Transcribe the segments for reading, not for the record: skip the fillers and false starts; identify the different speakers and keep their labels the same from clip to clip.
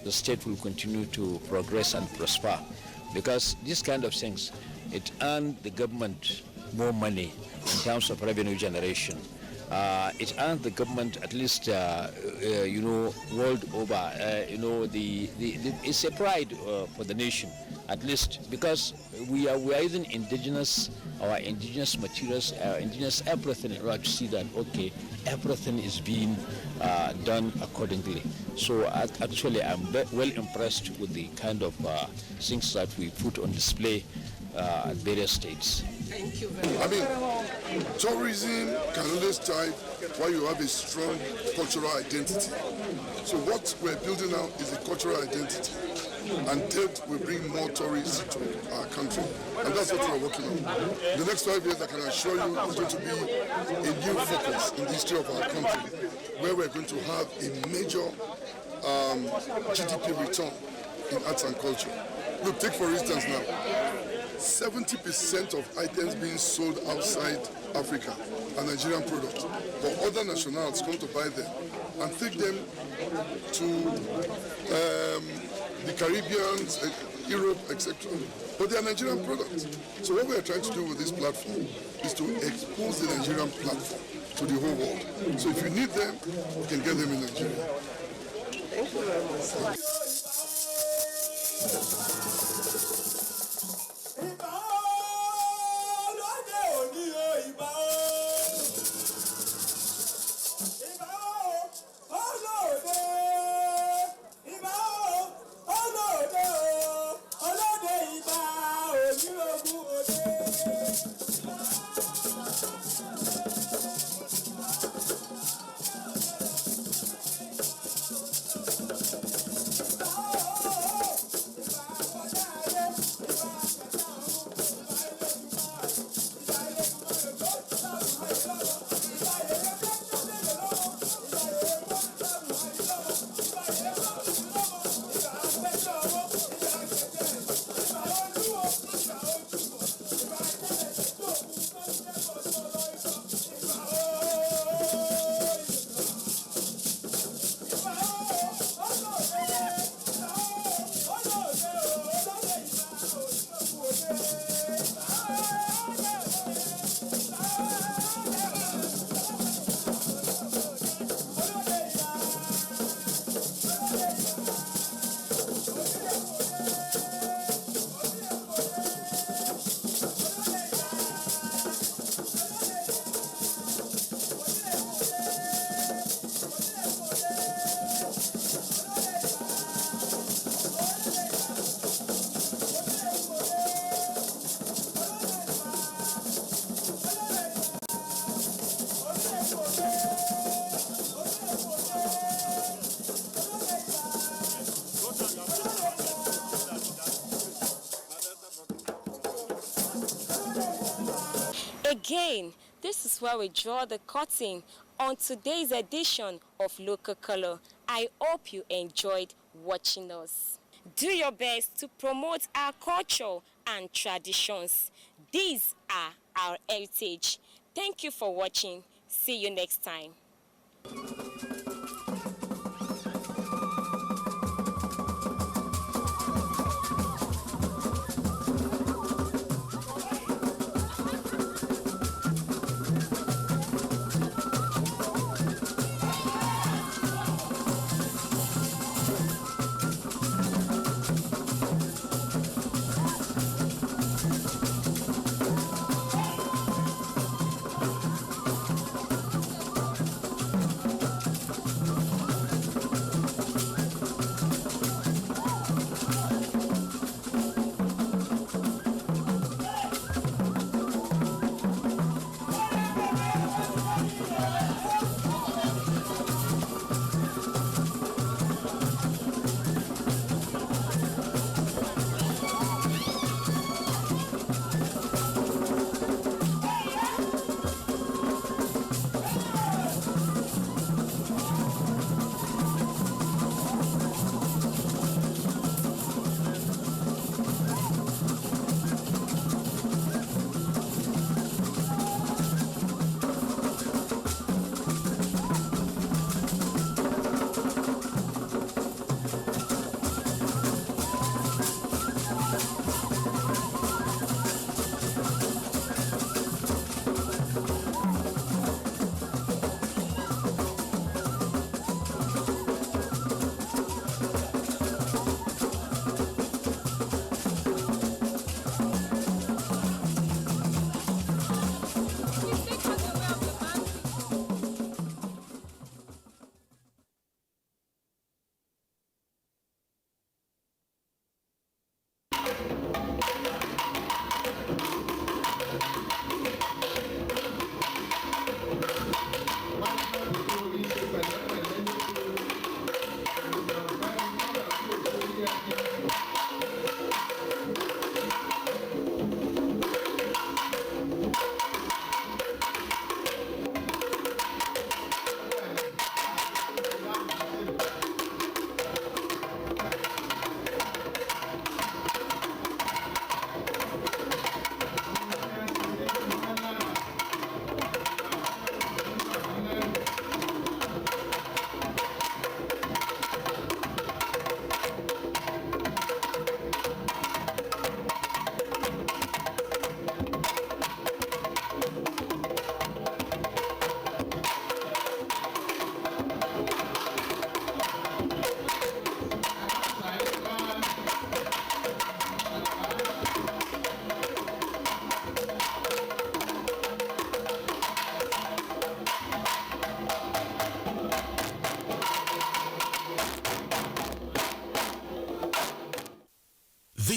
Speaker 1: the state will continue to progress and prosper. Because these kind of things, it earns the government more money in terms of revenue generation. It earns the government at least, world over. It's a pride for the nation, at least, because we are using our indigenous materials, our indigenous everything, in order to see that everything is being done accordingly. So actually, I'm well impressed with the kind of things that we put on display at various states.
Speaker 2: Thank you very much.
Speaker 3: Tourism can always thrive while you have a strong cultural identity. So what we're building now is a cultural identity, and that will bring more tourists to our country, and that's what we're working on. The next 5 years, I can assure you, is going to be a new focus in the history of our country, where we're going to have a major GDP return in arts and culture. Look, take for instance now, 70% of items being sold outside Africa are Nigerian products, but other nationals come to buy them and take them to the Caribbean, Europe, etc. But they are Nigerian products. So what we are trying to do with this platform is to expose the Nigerian platform to the whole world. So if you need them, you can get them in Nigeria.
Speaker 2: Thank you very much.
Speaker 4: Again, this is where we draw the curtain on today's edition of Local Color. I hope you enjoyed watching us. Do your best to promote our culture and traditions. These are our heritage. Thank you for watching. See you next time.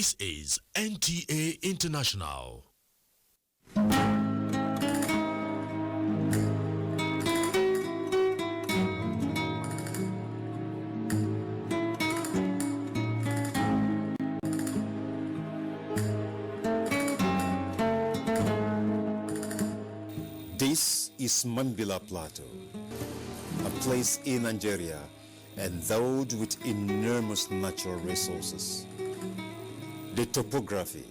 Speaker 5: This is NTA International.
Speaker 6: This is Mambila Plateau, a place in Nigeria endowed with enormous natural resources. The topography,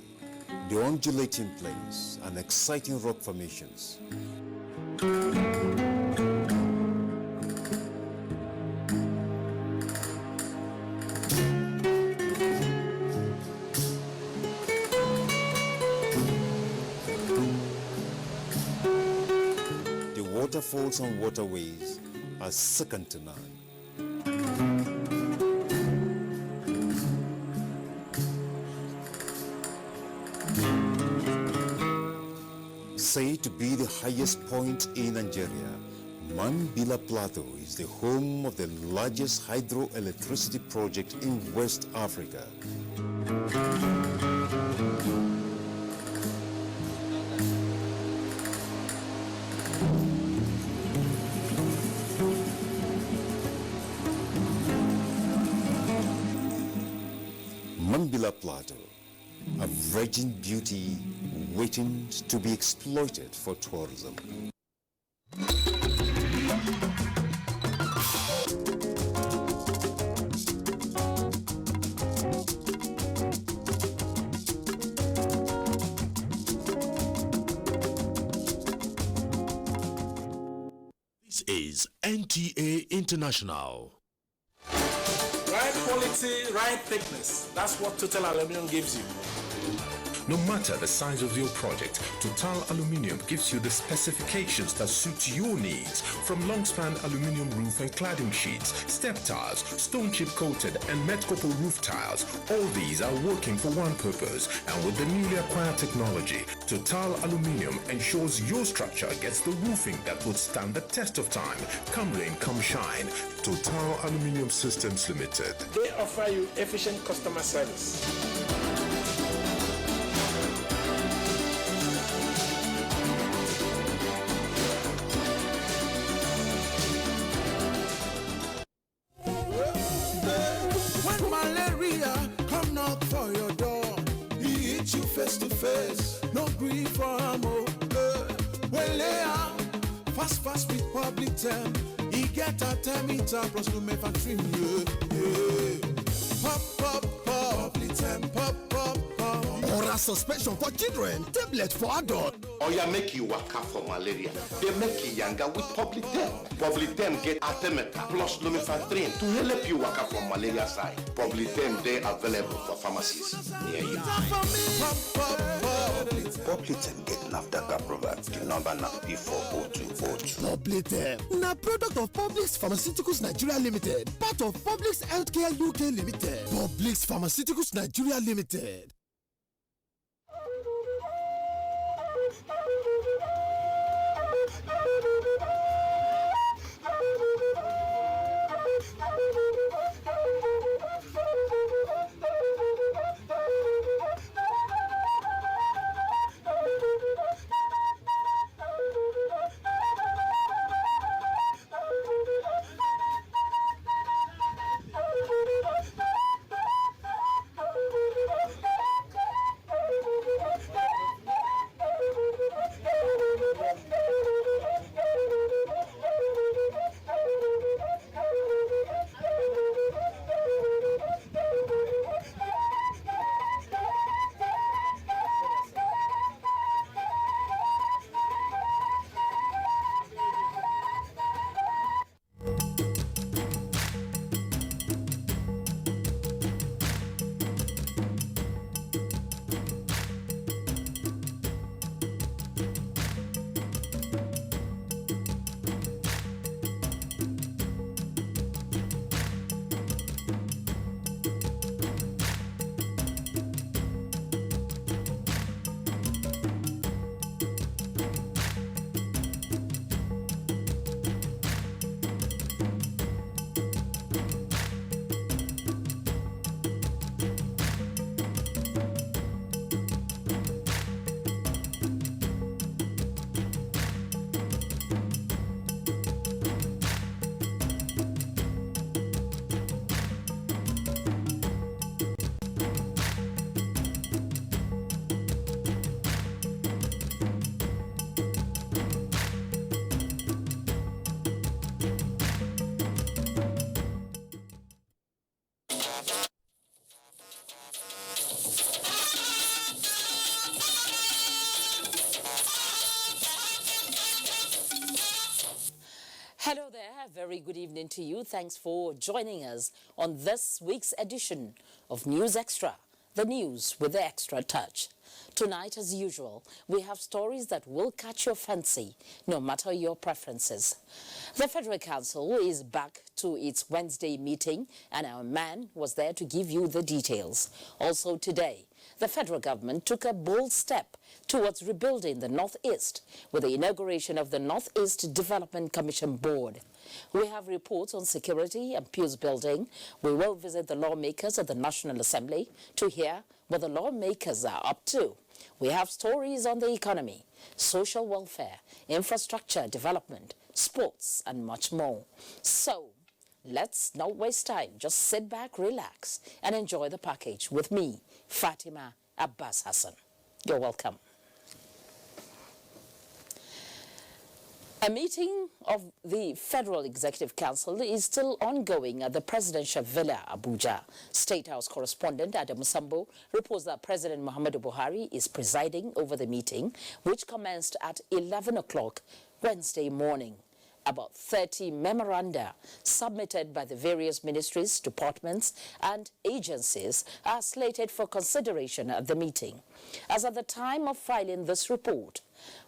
Speaker 6: the undulating plains, and exciting rock formations. The waterfalls and waterways are second to none. Said to be the highest point in Nigeria, Mambila Plateau is the home of the largest hydroelectricity project in West Africa. Mambila Plateau, a virgin beauty waiting to be exploited for tourism.
Speaker 5: This is NTA International.
Speaker 7: Right quality, right thickness. That's what Total Aluminum gives you.
Speaker 8: No matter the size of your project, Total Aluminium gives you the specifications that suit your needs. From long-span aluminium roof and cladding sheets, step tiles, stone chip coated and met couple roof tiles, all these are working for one purpose. And with the newly acquired technology, Total Aluminium ensures your structure gets the roofing that will stand the test of time. Come rain, come shine. Total Aluminium Systems Limited.
Speaker 7: They offer you efficient customer service.
Speaker 9: When malaria come knock for your door, he hit you face to face. No grief for ammo. Well, yeah, fast with public term. He get a thermometer plus lumefantrine. Pop, public term, pop. Oral suspension for children, tablet for adults.
Speaker 10: Or you make you waka for malaria. They make you younger with public term. Public term get artemether plus lumefantrine to help you waka from malaria side. Public term they available for pharmacies near you.
Speaker 11: Public term get NAFDAC approval. The number now P40202.
Speaker 9: Public term, na product of Publix Pharmaceuticals Nigeria Limited, part of Publix Healthcare UK Limited. Publix Pharmaceuticals Nigeria Limited.
Speaker 12: good evening to you. Thanks for joining us on this week's edition of News Extra, the news with the extra touch. Tonight, as usual, we have stories that will catch your fancy, no matter your preferences. The Federal Council is back to its Wednesday meeting, and our man was there to give you the details. Also today, the federal government took a bold step towards rebuilding the Northeast with the inauguration of the Northeast Development Commission Board. We have reports on security and peace building. We will visit the lawmakers at the National Assembly to hear what the lawmakers are up to. We have stories on the economy, social welfare, infrastructure development, sports, and much more. So, let's not waste time. Just sit back, relax, and enjoy the package with me, Fatima Abbas Hassan. You're welcome. A meeting of the Federal Executive Council is still ongoing at the Presidential Villa, Abuja. State House correspondent Adam Musambo reports that President Muhammadu Buhari is presiding over the meeting, which commenced at 11 o'clock Wednesday morning. About 30 memoranda submitted by the various ministries, departments, and agencies are slated for consideration at the meeting. As at the time of filing this report,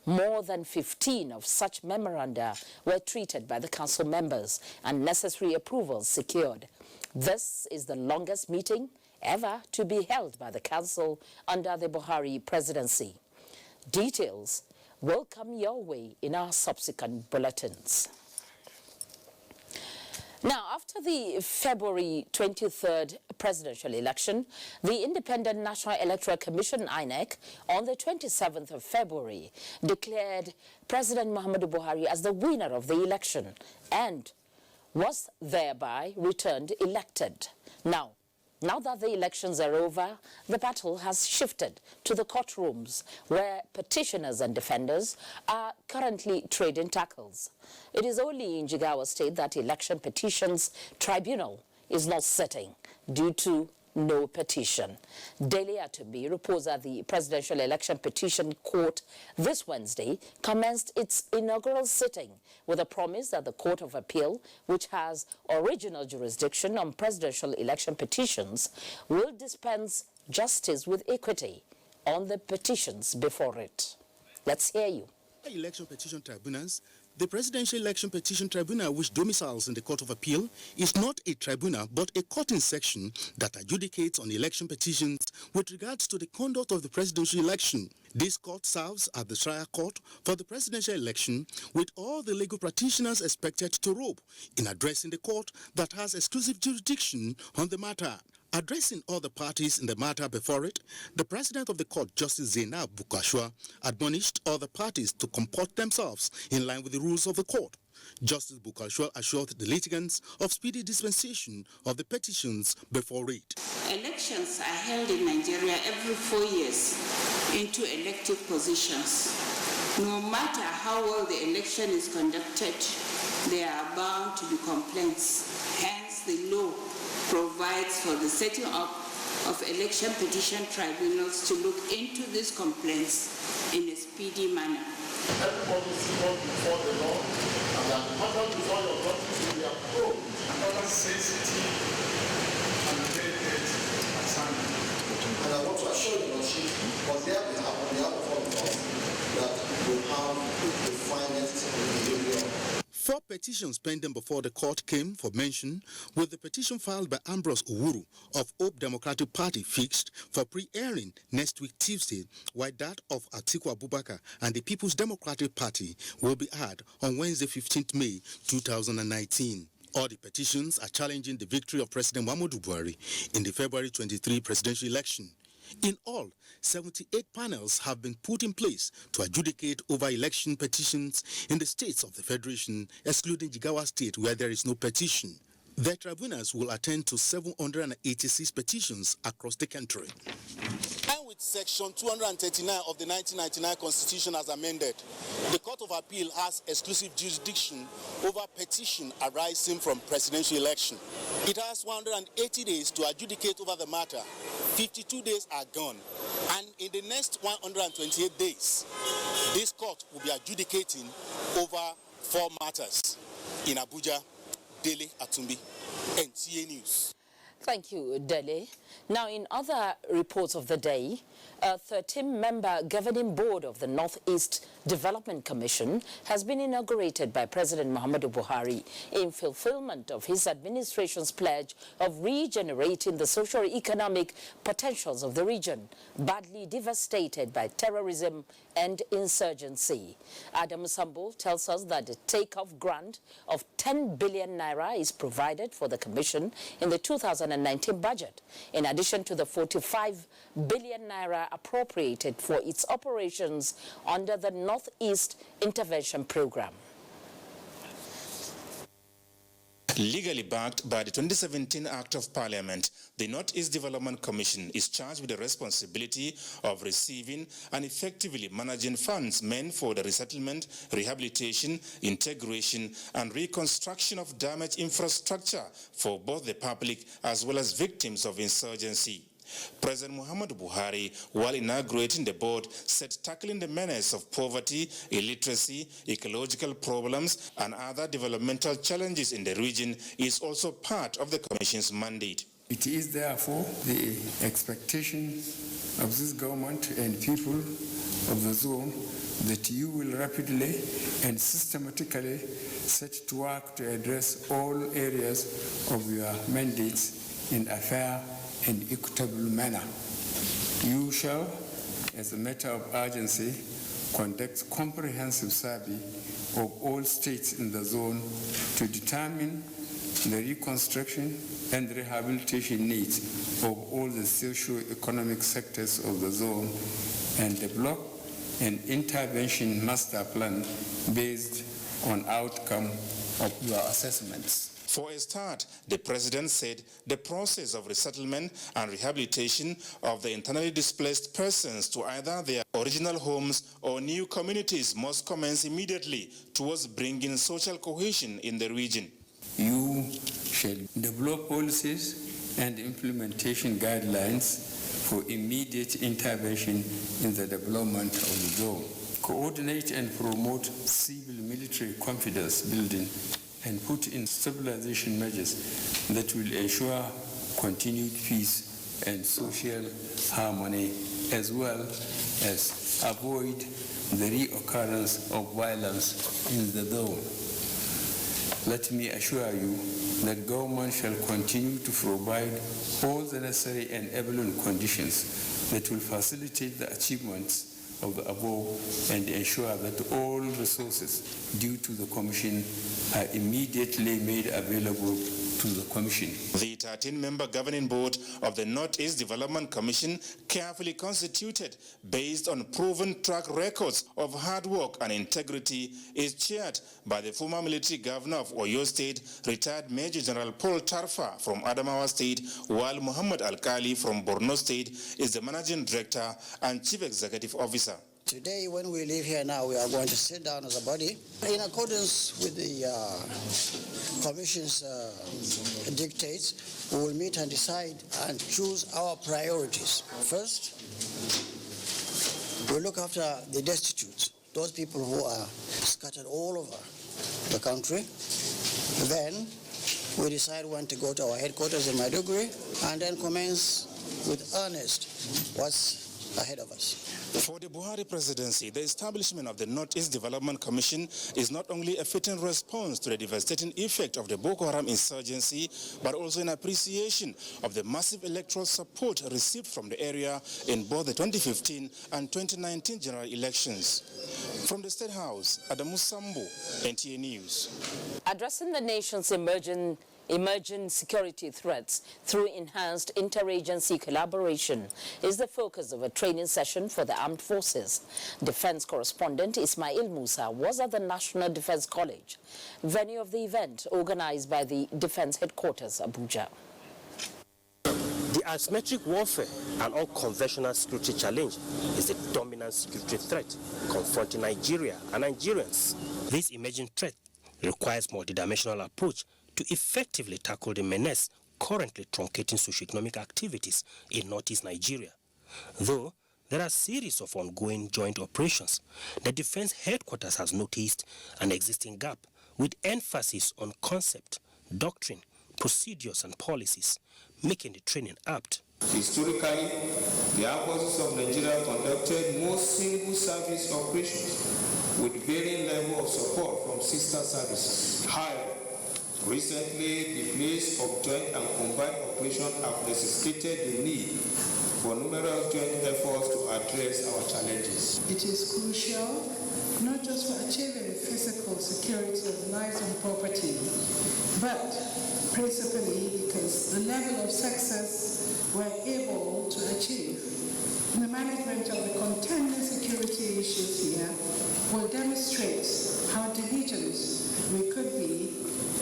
Speaker 12: more than 15 of such memoranda were treated by the council members and necessary approvals secured. This is the longest meeting ever to be held by the council under the Buhari presidency. Details will come your way in our subsequent bulletins. Now, after the February 23rd presidential election, the Independent National Electoral Commission, INEC, on the 27th of February, declared President Muhammadu Buhari as the winner of the election and was thereby returned elected. Now that the elections are over, the battle has shifted to the courtrooms where petitioners and defenders are currently trading tackles. It is only in Jigawa State that Election Petitions Tribunal is not sitting due to no petition. Daily Atumbi reports that the Presidential Election Petition Court this Wednesday commenced its inaugural sitting with a promise that the Court of Appeal, which has original jurisdiction on presidential election petitions, will dispense justice with equity on the petitions before it. Let's hear you.
Speaker 13: Election Petition Tribunals. The Presidential Election Petition Tribunal, which domiciles in the Court of Appeal, is not a tribunal but a court in section that adjudicates on election petitions with regards to the conduct of the presidential election. This court serves as the trial court for the presidential election, with all the legal practitioners expected to robe in addressing the court that has exclusive jurisdiction on the matter. Addressing all the parties in the matter before it, the President of the Court, Justice Zainab Bukashwa, admonished all the parties to comport themselves in line with the rules of the court. Justice Bukashwa assured the litigants of speedy dispensation of the petitions before it.
Speaker 14: Elections are held in Nigeria every 4 years into elective positions. No matter how well the election is conducted, there are bound to be complaints. Hence, the law provides for the setting up of election petition tribunals to look into these complaints in a speedy manner.
Speaker 15: Everybody is equal before the law, and that matter before your authority will be approved. Another sensitive and delicate assignment. And I want to assure you, Lordship, on their behalf of all of us, that we have the finest behavior.
Speaker 13: 4 petitions pending before the court came for mention, with the petition filed by Ambrose Owuru of Hope Democratic Party fixed for pre-airing next week Tuesday, while that of Atiku Abubakar and the People's Democratic Party will be heard on Wednesday, 15th May 2019. All the petitions are challenging the victory of President Muhammadu Buhari in the February 23 presidential election. In all, 78 panels have been put in place to adjudicate over election petitions in the states of the Federation, excluding Jigawa State, where there is no petition. The tribunals will attend to 786 petitions across the country.
Speaker 16: And with Section 239 of the 1999 Constitution as amended, the Court of Appeal has exclusive jurisdiction over petition arising from presidential election. It has 180 days to adjudicate over the matter. 52 days are gone, and in the next 128 days, this court will be adjudicating over 4 matters in Abuja, Dele Atumbi, NTA News.
Speaker 12: Thank you, Dele. Now, in other reports of the day, a 13-member governing board of the Northeast Development Commission has been inaugurated by President Muhammadu Buhari in fulfillment of his administration's pledge of regenerating the socio-economic potentials of the region, badly devastated by terrorism and insurgency. Adam Sambo tells us that the take-off grant of 10 billion naira is provided for the commission in the 2019 budget, in addition to the 45 billion naira appropriated for its operations under the Northeast Intervention Program.
Speaker 17: Legally backed by the 2017 Act of Parliament, the Northeast Development Commission is charged with the responsibility of receiving and effectively managing funds meant for the resettlement, rehabilitation, integration, and reconstruction of damaged infrastructure for both the public as well as victims of insurgency. President Muhammadu Buhari, while inaugurating the board, said tackling the menace of poverty, illiteracy, ecological problems, and other developmental challenges in the region is also part of the Commission's mandate.
Speaker 18: It is therefore the expectation of this government and people of the zone that you will rapidly and systematically set to work to address all areas of your mandates in a fair and equitable manner. You shall, as a matter of urgency, conduct comprehensive survey of all states in the zone to determine the reconstruction and rehabilitation needs of all the socio-economic sectors of the zone and develop an intervention master plan based on outcome of your assessments.
Speaker 17: For a start, the President said the process of resettlement and rehabilitation of the internally displaced persons to either their original homes or new communities must commence immediately towards bringing social cohesion in the region.
Speaker 18: You shall develop policies and implementation guidelines for immediate intervention in the development of the zone. Coordinate and promote civil-military confidence building and put in stabilization measures that will ensure continued peace and social harmony, as well as avoid the reoccurrence of violence in the zone. Let me assure you that government shall continue to provide all the necessary and enabling conditions that will facilitate the achievements of the above and ensure that all resources due to the Commission are immediately made available to the Commission.
Speaker 17: The 13-member governing board of the Northeast Development Commission, carefully constituted based on proven track records of hard work and integrity, is chaired by the former military governor of Oyo State, retired Major General Paul Tarfa from Adamawa State, while Muhammad Alkali from Borno State is the managing director and chief executive officer.
Speaker 19: Today, when we leave here now, we are going to sit down as a body in accordance with the Commission's dictates. We will meet and decide and choose our priorities. First, we look after the destitute, those people who are scattered all over the country. Then we decide when to go to our headquarters in Maiduguri and then commence with earnest what's ahead of us.
Speaker 17: For the Buhari presidency, the establishment of the Northeast Development Commission is not only a fitting response to the devastating effect of the Boko Haram insurgency, but also an appreciation of the massive electoral support received from the area in both the 2015 and 2019 general elections. From the State House, Adamu Sambo, NTA News.
Speaker 12: Addressing the nation's emerging security threats through enhanced interagency collaboration is the focus of a training session for the armed forces. Defense correspondent Ismail Musa was at the National Defense College, venue of the event organized by the Defense Headquarters, Abuja.
Speaker 20: The asymmetric warfare and unconventional security challenge is the dominant security threat confronting Nigeria and Nigerians. This emerging threat requires multidimensional approach to effectively tackle the menace currently truncating socioeconomic activities in northeast Nigeria. Though there are a series of ongoing joint operations, the Defense Headquarters has noticed an existing gap with emphasis on concept, doctrine, procedures and policies, making the training apt.
Speaker 21: Historically, the armed forces of Nigeria conducted most single service operations with varying level of support from sister services. However, recently, the place of joint and combined operations have necessitated the need for numerous joint efforts to address our challenges.
Speaker 22: It is crucial not just for achieving physical security of lives and property, but principally because the level of success we're able to achieve in the management of the contending security issues here will demonstrate how diligent we could be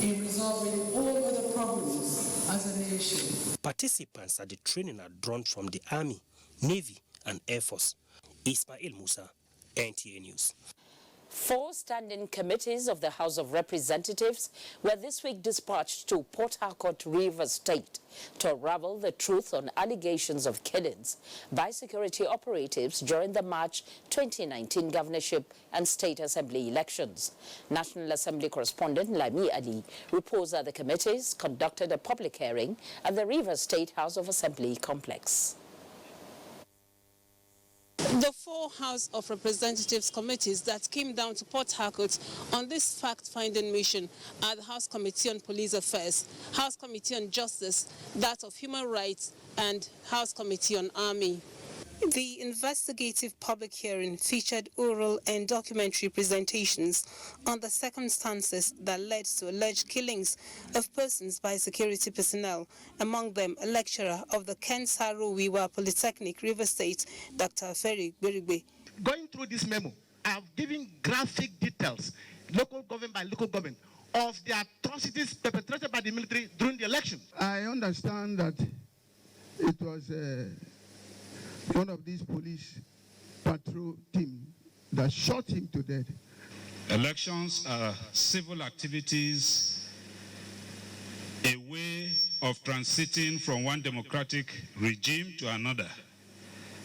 Speaker 22: in resolving all other problems as a nation.
Speaker 20: Participants at the training are drawn from the Army, Navy and Air Force. Ismail Musa, NTA News.
Speaker 12: 4 standing committees of the House of Representatives were this week dispatched to Port Harcourt, Rivers State to unravel the truth on allegations of killings by security operatives during the March 2019 governorship and state assembly elections. National Assembly correspondent Lami Ali reports that the committees conducted a public hearing at the Rivers State House of Assembly complex.
Speaker 23: The 4 House of Representatives committees that came down to Port Harcourt on this fact-finding mission are the House Committee on Police Affairs, House Committee on Justice, that of Human Rights, and House Committee on Army. The investigative public hearing featured oral and documentary presentations on the circumstances that led to alleged killings of persons by security personnel, among them a lecturer of the Ken Saro Wiwa Polytechnic, River State, Dr. Ferry Berigbe.
Speaker 24: Going through this memo, I have given graphic details, local government by local government, of the atrocities perpetrated by the military during the election.
Speaker 25: I understand that it was one of these police patrol team that shot him to death.
Speaker 26: Elections are civil activities, a way of transiting from one democratic regime to another.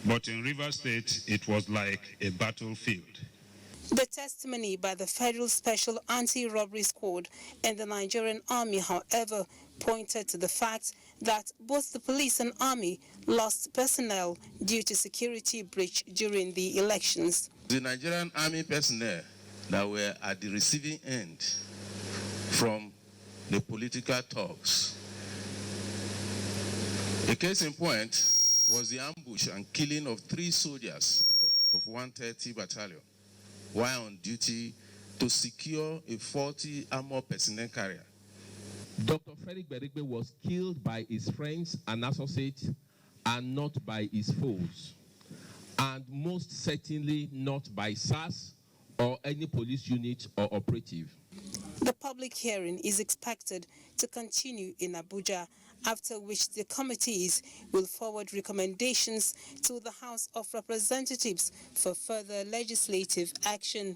Speaker 26: But in Rivers State, it was like a battlefield.
Speaker 23: The testimony by the Federal Special Anti-Robbery Squad and the Nigerian Army, however, pointed to the fact that both the police and army lost personnel due to security breach during the elections.
Speaker 10: The Nigerian Army personnel that were at the receiving end from the political talks. A case in point was the ambush and killing of 3 soldiers of 130 Battalion while on duty to secure a 40 armored personnel carrier.
Speaker 27: Dr. Frederick Berigbe was killed by his friends and associates and not by his foes, and most certainly not by SARS or any police unit or operative.
Speaker 23: The public hearing is expected to continue in Abuja, after which the committees will forward recommendations to the House of Representatives for further legislative action.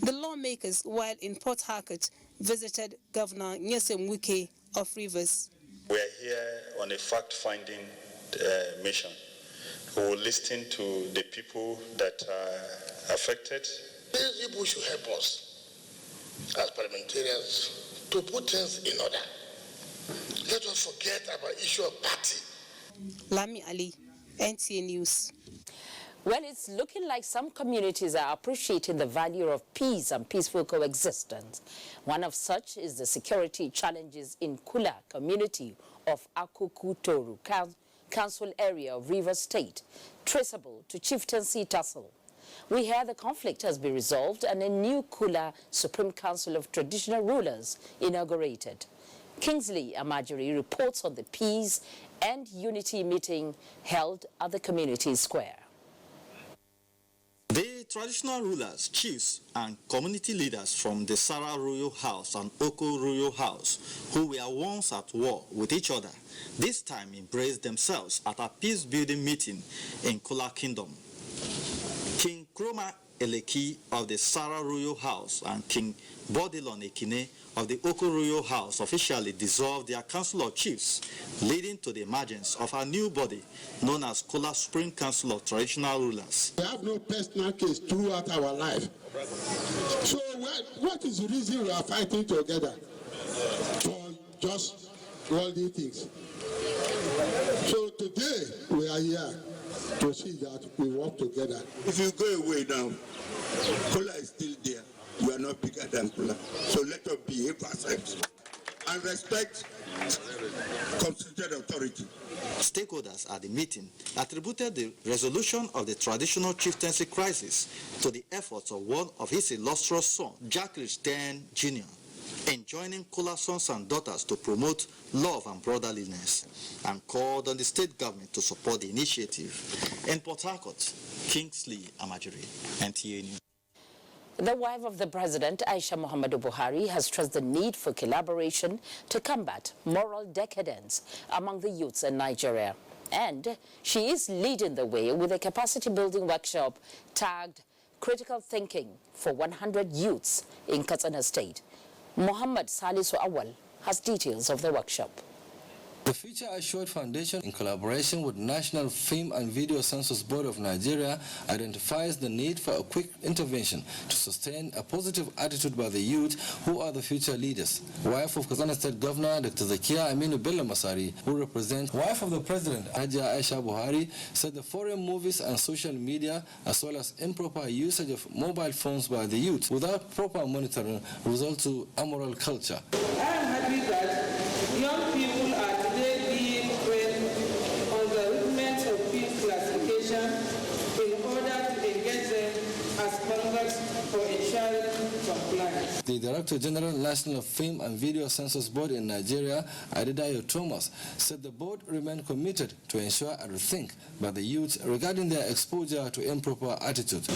Speaker 23: The lawmakers, while in Port Harcourt, visited Governor Nyesem Wike of Rivers.
Speaker 28: We are here on a fact-finding mission. We will listen to the people that are affected.
Speaker 15: These people should help us as parliamentarians to put things in order. Let us forget about the issue of party.
Speaker 23: Lami Ali, NTA News.
Speaker 12: Well, it's looking like some communities are appreciating the value of peace and peaceful coexistence. One of such is the security challenges in Kula community of Akukutoru Council area of Rivers State, traceable to Chieftaincy Tussle. We hear the conflict has been resolved and a new Kula Supreme Council of Traditional Rulers inaugurated. Kingsley Amajiri reports on the peace and unity meeting held at the community square.
Speaker 29: The traditional rulers, chiefs, and community leaders from the Sarah Royal House and Oko Royal House, who were once at war with each other, this time embraced themselves at a peace-building meeting in Kula Kingdom. King Kroma Eleki of the Sarah Royal House and King Bodilon Ekine of the Oko Royal House officially dissolved their Council of Chiefs, leading to the emergence of a new body known as Kula Supreme Council of Traditional Rulers.
Speaker 15: We have no personal case throughout our life. So what is the reason we are fighting together? For just worldly things. So today we are here to see that we work together.
Speaker 1: If you go away now, Kola is still there. You are not bigger than Kola. So let us behave ourselves and respect constituted authority.
Speaker 29: Stakeholders at the meeting attributed the resolution of the traditional chieftaincy crisis to the efforts of one of his illustrious sons, Jacques Den Jr., enjoining Kola's sons and daughters to promote love and brotherliness, and called on the state government to support the initiative. In Port Harcourt, Kingsley Amajiri, NTA News.
Speaker 12: The wife of the president, Aisha Muhammadu Buhari, has stressed the need for collaboration to combat moral decadence among the youths in Nigeria. And she is leading the way with a capacity-building workshop tagged Critical Thinking for 100 Youths in Katsina State. Muhammad Salisu Awal has details of the workshop.
Speaker 2: The Future Assured Foundation, in collaboration with National Film and Video Census Board of Nigeria, identifies the need for a quick intervention to sustain a positive attitude by the youth who are the future leaders. Wife of Katsina State Governor Dr. Zakia Aminu Bello Masari, who represents wife of the President Hajiya Aisha Buhari, said the foreign movies and social media, as well as improper usage of mobile phones by the youth without proper monitoring, result to immoral culture.
Speaker 22: I am happy that young people are today being trained on the rudiments of field classification in order to engage them as conducts for ensuring compliance.
Speaker 2: The Director General National Film and Video Census Board in Nigeria, Adedayo Thomas, said the board remained committed to ensure a rethink by the youth regarding their exposure to improper attitude.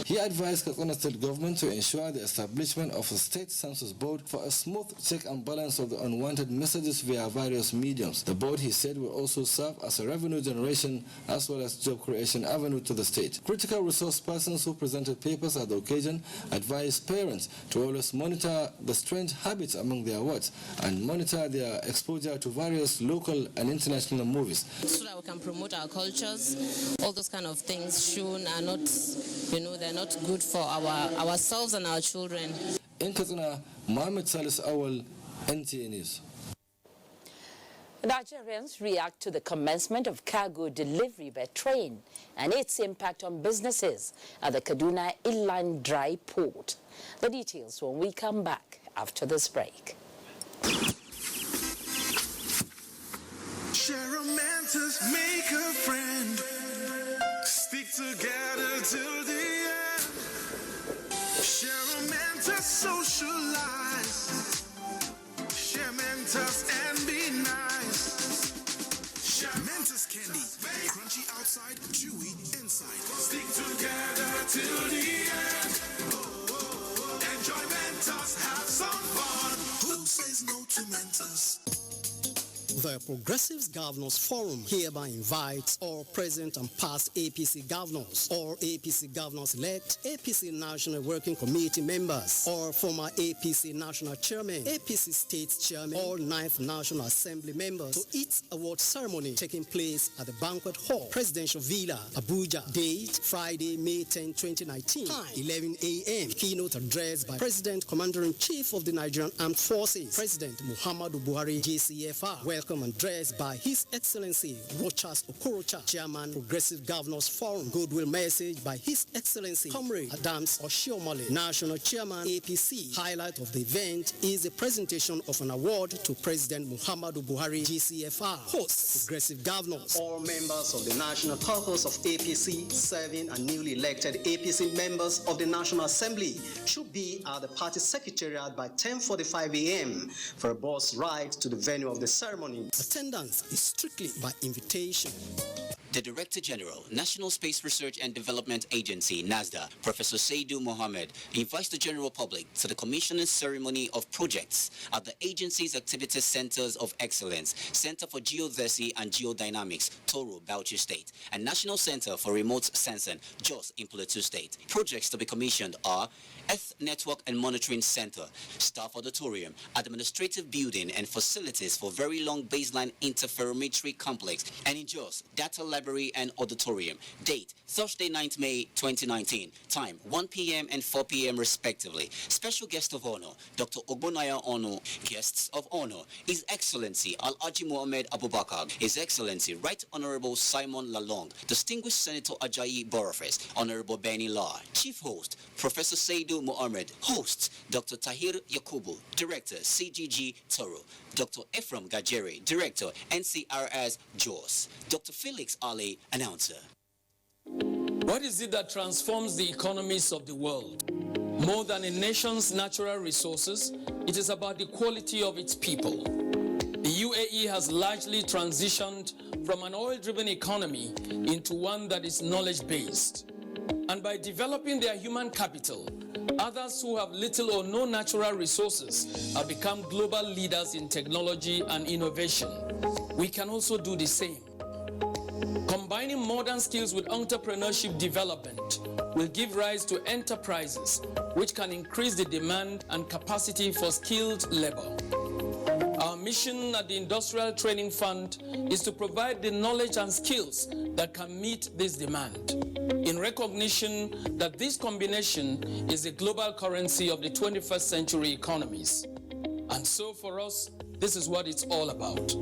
Speaker 2: He advised Katsina State government to ensure the establishment of a state census board for a smooth check and balance of the unwanted messages via various mediums. The board, he said, will also serve as a revenue generation as well as job creation avenue to the state. Critical resource persons who presented papers at the occasion advised parents to always monitor the strange habits among their wards and monitor their exposure to various local and international movies.
Speaker 3: So that we can promote our cultures, all those kind of things shown are not, they're not good for ourselves and our children.
Speaker 2: In Katsina, Mohammed Salis Awal, NTA News.
Speaker 12: Nigerians react to the commencement of cargo delivery by train and its impact on businesses at the Kaduna Inland Dry Port. The details when we come back after this break.
Speaker 9: Share a mantis, make a friend. Stick together till the end. Share a mantis, socialize. Share Mentos and be nice. Share Mentos candy, crunchy outside, chewy inside. Stick together till the end. Enjoy Mentos, have some fun. Who says no to Mentos?
Speaker 4: The Progressives Governors Forum hereby invites all present and past APC governors, or APC governors-elect, APC National Working Committee members, or former APC National Chairman, APC State Chairman, or 9th National Assembly members to its award ceremony taking place at the Banquet Hall, Presidential Villa, Abuja. Date, Friday, May 10, 2019. Time, 11 a.m. Keynote address by President Commander-in-Chief of the Nigerian Armed Forces, President Muhammadu Buhari, JCFR. Welcome address by His Excellency Rochas Okorocha, Chairman, Progressive Governors Forum. Goodwill message by His Excellency Comrade Adams Oshiomole, National Chairman, APC. Highlight of the event is the presentation of an award to President Muhammadu Buhari, GCFR. Hosts, Progressive Governors. All members of the National Caucus of APC, serving and newly elected APC members of the National Assembly should be at the party secretariat by 10:45 a.m. for a bus ride to the venue of the ceremony. Attendance is strictly by invitation.
Speaker 5: The Director General, National Space Research and Development Agency, NASDA, Professor Saidu Mohammed, invites the general public to the commissioning ceremony of projects at the agency's activity centers of excellence, Center for Geodesy and Geodynamics, Toro, Bauchi State, and National Center for Remote Sensing, Jos in Plateau State. Projects to be commissioned are Earth Network and Monitoring Center, Staff Auditorium, Administrative Building and Facilities for Very Long Baseline Interferometry Complex, and in Jos, Data Lab Library and Auditorium. Date, Thursday 9th May 2019. Time, 1 p.m. and 4 p.m. respectively. Special guest of honor, Dr. Ogbonaya Ono. Guests of honor, His Excellency Alhaji Mohammed Abubakar, His Excellency Right Honorable Simon Lalong, Distinguished Senator Ajayi Borofes, Honorable Benny Law. Chief host, Professor Saidu Mohammed. Hosts, Dr. Tahir Yakubu, Director, CGG Toro. Dr. Ephraim Gajere, Director, NCRS JOS. Dr. Felix Ali, Announcer.
Speaker 6: What is it that transforms the economies of the world? More than a nation's natural resources, it is about the quality of its people. The UAE has largely transitioned from an oil-driven economy into one that is knowledge-based. And by developing their human capital, others who have little or no natural resources have become global leaders in technology and innovation. We can also do the same. Combining modern skills with entrepreneurship development will give rise to enterprises which can increase the demand and capacity for skilled labor. Our mission at the Industrial Training Fund is to provide the knowledge and skills that can meet this demand, in recognition that this combination is the global currency of the 21st century economies. And so for us, this is what it's all about.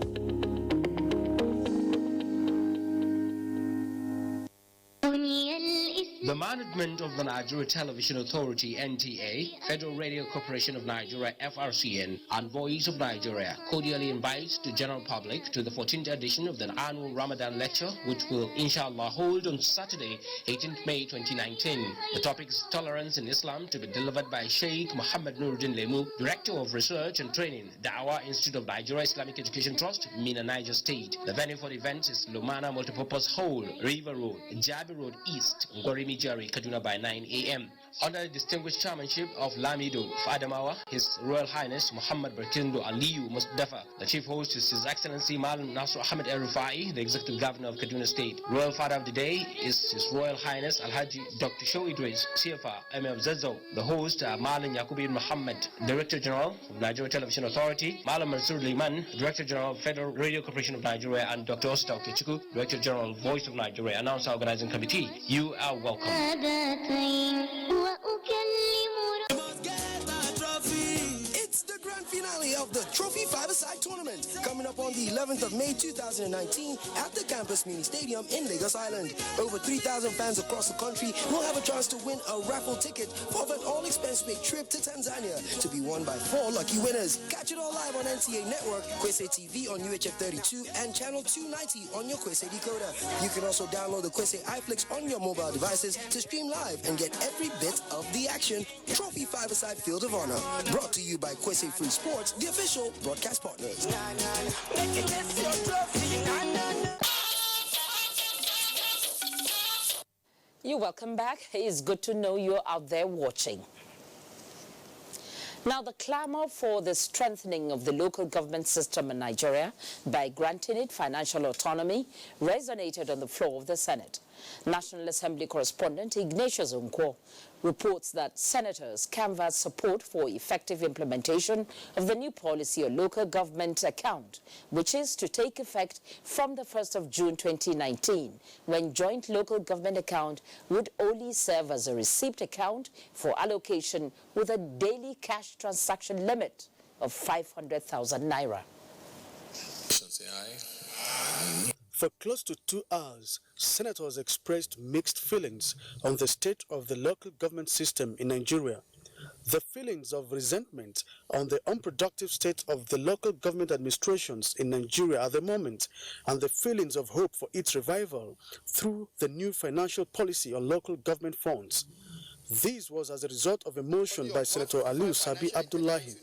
Speaker 7: The management of the Nigeria Television Authority (NTA), Federal Radio Corporation of Nigeria (FRCN), and Voice of Nigeria cordially invites the general public to the 14th edition of the annual Ramadan lecture, which will inshallah hold on Saturday, 18th May 2019. The topic is Tolerance in Islam, to be delivered by Sheikh Muhammad Nuruddin Lemu, Director of Research and Training, Dawah Institute of Nigeria Islamic Education Trust, Mina, Niger State. The venue for the event is Lumana Multipurpose Hall, River Road, Jabi Road East, Ngorimi Jari, Kaduna by 9 a.m. Under the distinguished chairmanship of Lamido of Adamawa, His Royal Highness Muhammad Bertindo Aliyu Musdafa. The chief host is His Excellency Malam Nasr Ahmed El-Rufai, the Executive Governor of Kaduna State. Royal Father of the Day is His Royal Highness Alhaji Dr. Show Idris, CFA, Emir Zazo. The host, Malam Yakubi Muhammad, Director General of Nigeria Television Authority, Malam Mansur Liman, Director General of Federal Radio Corporation of Nigeria, and Dr. Osta Okechuku, Director General of Voice of Nigeria. Announcer Organizing Committee, you are welcome.
Speaker 8: It's the grand finale of the Trophy Five-a-Side Tournament, coming up on the 11th of May 2019 at the Campus Mini Stadium in Lagos Island. Over 3,000 fans across the country will have a chance to win a raffle ticket for an all-expense-paid trip to Tanzania, to be won by 4 lucky winners. Catch it all live on NTA Network, Kwese TV on UHF 32, and Channel 290 on your Kwese decoder. You can also download the Kwese iFlix on your mobile devices to stream live and get every bit of the action. Trophy Five-a-Side Field of Honor, brought to you by Kwese Free Sports, the official broadcast partners.
Speaker 12: You're welcome back. It's good to know you're out there watching. Now, the clamor for the strengthening of the local government system in Nigeria by granting it financial autonomy resonated on the floor of the Senate. National Assembly correspondent Ignatius Nkwo reports that senators canvassed support for effective implementation of the new policy on local government account, which is to take effect from the 1st of June 2019, when joint local government account would only serve as a receipt account for allocation with a daily cash transaction limit of 500,000 naira.
Speaker 11: For close to 2 hours, senators expressed mixed feelings on the state of the local government system in Nigeria. The feelings of resentment on the unproductive state of the local government administrations in Nigeria at the moment, and the feelings of hope for its revival through the new financial policy on local government funds. This was as a result of a motion by Senator Aliu Sabi Abdullahi,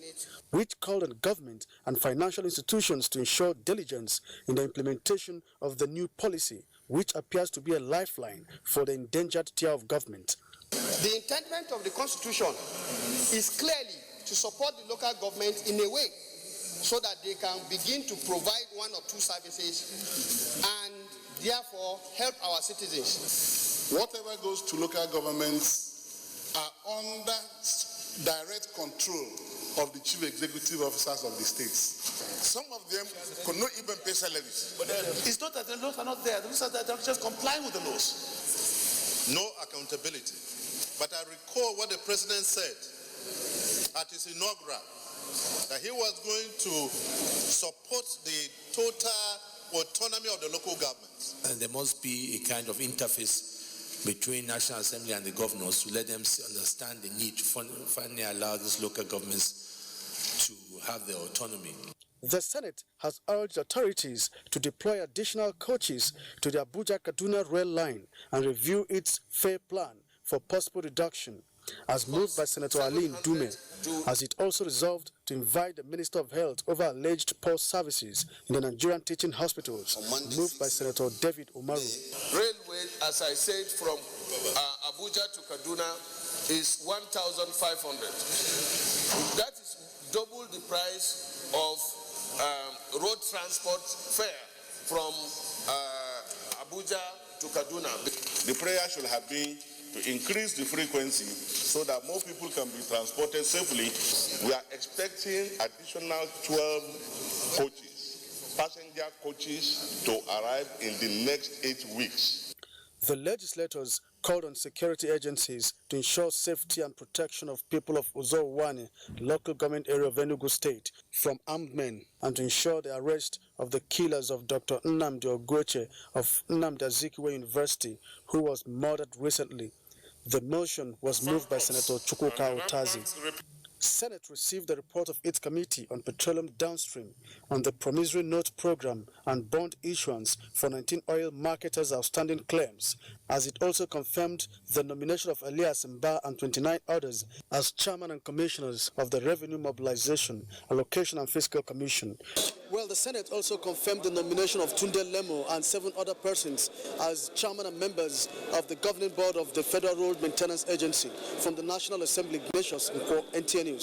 Speaker 11: which called on government and financial institutions to ensure diligence in the implementation of the new policy, which appears to be a lifeline for the endangered tier of government.
Speaker 13: The intent of the Constitution is clearly to support the local government in a way so that they can begin to provide 1 or 2 services and therefore help our citizens.
Speaker 15: Whatever goes to local governments are under direct control of the chief executive officers of the states. Some of them could not even pay salaries. But it's not that the laws are not there. The laws are there, they're just complying with the laws. No accountability. But I recall what the president said at his inaugural, that he was going to support the total autonomy of the local governments.
Speaker 14: And there must be a kind of interface between National Assembly and the governors to let them understand the need to finally allow these local governments to have their autonomy.
Speaker 11: The Senate has urged authorities to deploy additional coaches to the Abuja-Kaduna rail line and review its fare plan for possible reduction, as moved by Senator Ali Ndume, as it also resolved to invite the Minister of Health over alleged poor services in the Nigerian teaching hospitals, moved by Senator David Umaru.
Speaker 16: Railway, as I said, from Abuja to Kaduna is 1,500. That is double the price of road transport fare from Abuja to Kaduna.
Speaker 15: The prayer should have been to increase the frequency so that more people can be transported safely. We are expecting additional 12 coaches, passenger coaches, to arrive in the next 8 weeks.
Speaker 11: The legislators called on security agencies to ensure safety and protection of people of Uzowani, local government area of Enugu State, from armed men, and to ensure the arrest of the killers of Dr. Nnamdi Ogweche of Nnamdi Azikiwe University, who was murdered recently. The motion was moved by Senator Chukwuka Otazi. Senate received the report of its committee on petroleum downstream on the promissory note program and bond issuance for 19 oil marketers' outstanding claims, as it also confirmed the nomination of Elias Mba and 29 others as chairman and commissioners of the Revenue Mobilization, Allocation and Fiscal Commission. Well, the Senate also confirmed the nomination of Tunde Lemo and 7 other persons as chairman and members of the governing board of the Federal Road Maintenance Agency from the National Assembly. Ignatius Nko, NTA News.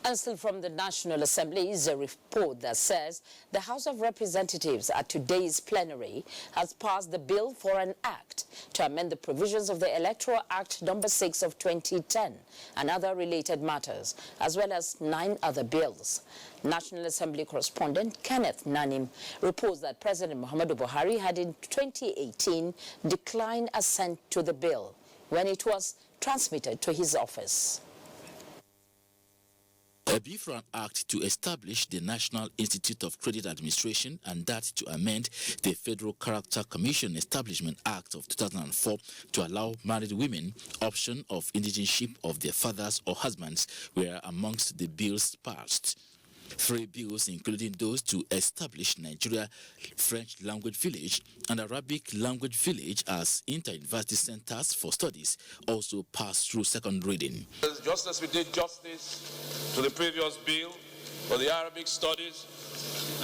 Speaker 12: And still from the National Assembly is a report that says the House of Representatives at today's plenary has passed the bill for an act to amend the provisions of the Electoral Act No. 6 of 2010 and other related matters, as well as 9 other bills. National Assembly correspondent Kenneth Nanim reports that President Muhammadu Buhari had in 2018 declined assent to the bill when it was transmitted to his office.
Speaker 17: A bill for an act to establish the National Institute of Credit Administration and that to amend the Federal Character Commission Establishment Act of 2004 to allow married women option of indigenship of their fathers or husbands were amongst the bills passed. 3 bills, including those to establish Nigeria French language village and Arabic language village as inter-university centers for studies, also passed through second reading.
Speaker 18: Just as we did justice to the previous bill for the Arabic studies,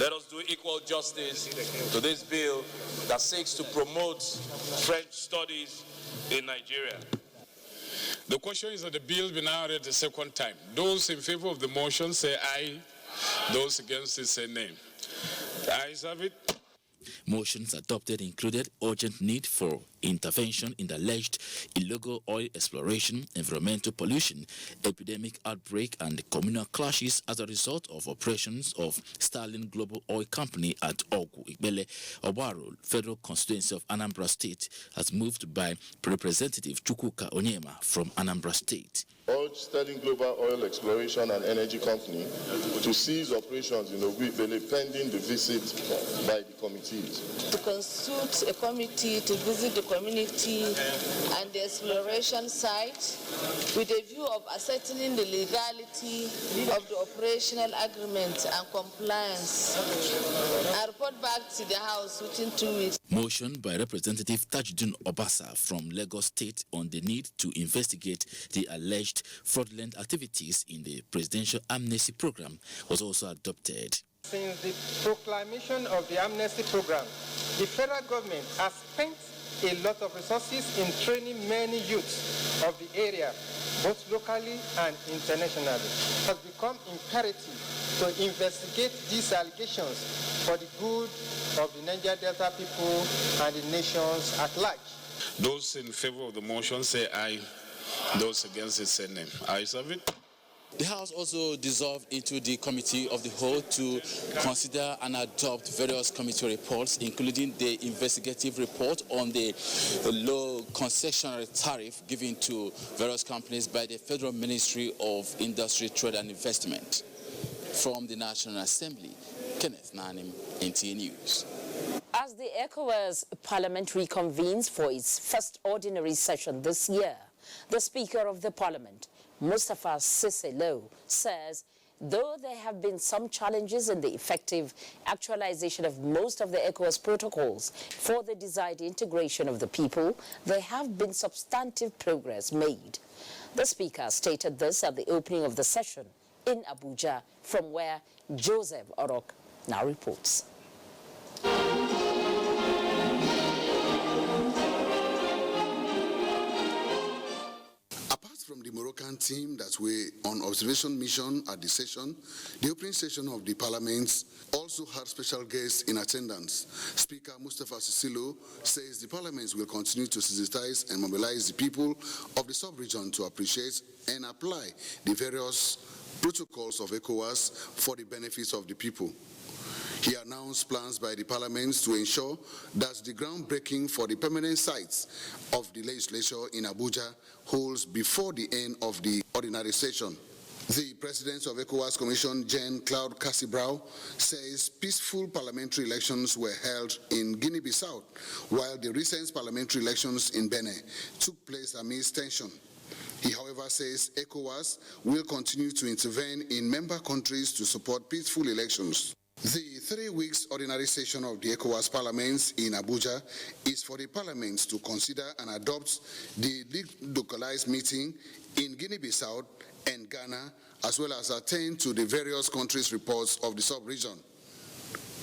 Speaker 18: let us do equal justice to this bill that seeks to promote French studies in Nigeria.
Speaker 19: The question is that the bill be now read the second time. Those in favor of the motion say aye. Those against it say nay. The ayes have it.
Speaker 17: Motions adopted included urgent need for intervention in the alleged illegal oil exploration, environmental pollution, epidemic outbreak, and communal clashes as a result of operations of Sterling Global Oil Company at Ogu, Igbele, Obaro, Federal Constituency of Anambra State, as moved by Representative Chukwuka Onyema from Anambra State.
Speaker 15: Urge Sterling Global Oil Exploration and Energy Company to cease operations in Ogu Igbele pending the visit by the committees.
Speaker 20: To constitute a committee to visit the community and the exploration site with a view of ascertaining the legality of the operational agreement and compliance, and report back to the House within 2 weeks.
Speaker 17: Motion by Representative Tajuddin Obasa from Lagos State on the need to investigate the alleged fraudulent activities in the Presidential Amnesty Program was also adopted.
Speaker 21: Since the proclamation of the amnesty program, the federal government has spent a lot of resources in training many youths of the area, both locally and internationally. It has become imperative to investigate these allegations for the good of the Niger Delta people and the nations at large.
Speaker 19: Those in favor of the motion say aye. Those against the same name. Ayes have it.
Speaker 17: The House also dissolved into the Committee of the Whole to consider and adopt various committee reports, including the investigative report on the low concessionary tariff given to various companies by the Federal Ministry of Industry, Trade and Investment. From the National Assembly, Kenneth Nanim, NTA News.
Speaker 12: As the ECOWAS parliamentary convenes for its first ordinary session this year, the Speaker of the Parliament, Mustafa Sise Lo, says though there have been some challenges in the effective actualization of most of the ECOWAS protocols for the desired integration of the people, there have been substantive progress made. The Speaker stated this at the opening of the session in Abuja, from where Joseph Orok now reports.
Speaker 1: From the Moroccan team that were on observation mission at the session, the opening session of the Parliament also had special guests in attendance. Speaker Mustafa Sise Lo says the Parliament will continue to sensitize and mobilize the people of the sub-region to appreciate and apply the various protocols of ECOWAS for the benefits of the people. He announced plans by the Parliament to ensure that the groundbreaking for the permanent sites of the legislature in Abuja holds before the end of the ordinary session. The President of ECOWAS Commission, Jean-Claude Cassibrau, says peaceful parliamentary elections were held in Guinea-Bissau, while the recent parliamentary elections in Benin took place amidst tension. He, however, says ECOWAS will continue to intervene in member countries to support peaceful elections. The 3 weeks ordinary session of the ECOWAS Parliament in Abuja is for the Parliament to consider and adopt the localized meeting in Guinea-Bissau and Ghana, as well as attend to the various countries' reports of the sub-region.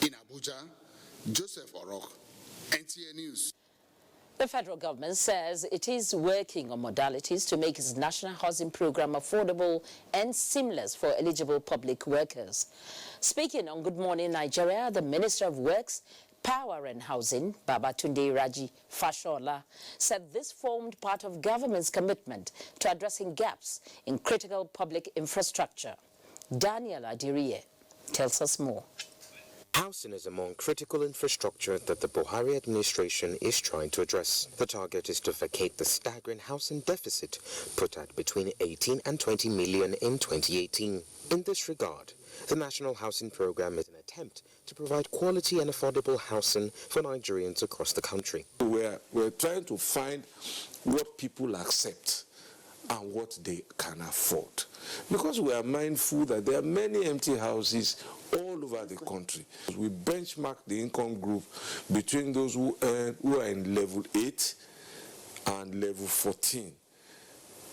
Speaker 1: In Abuja, Joseph Orok, NTA News.
Speaker 12: The federal government says it is working on modalities to make its national housing program affordable and seamless for eligible public workers. Speaking on Good Morning Nigeria, the Minister of Works, Power and Housing, Babatunde Raji Fashola, said this formed part of government's commitment to addressing gaps in critical public infrastructure. Daniel Adirie tells us more.
Speaker 10: Housing is among critical infrastructure that the Buhari administration is trying to address. The target is to vacate the staggering housing deficit put at between 18 and 20 million in 2018. In this regard, the National Housing Program is an attempt to provide quality and affordable housing for Nigerians across the country.
Speaker 19: We're trying to find what people accept and what they can afford. Because we are mindful that there are many empty houses all over the country. We benchmark the income group between those who are in level 8 and level 14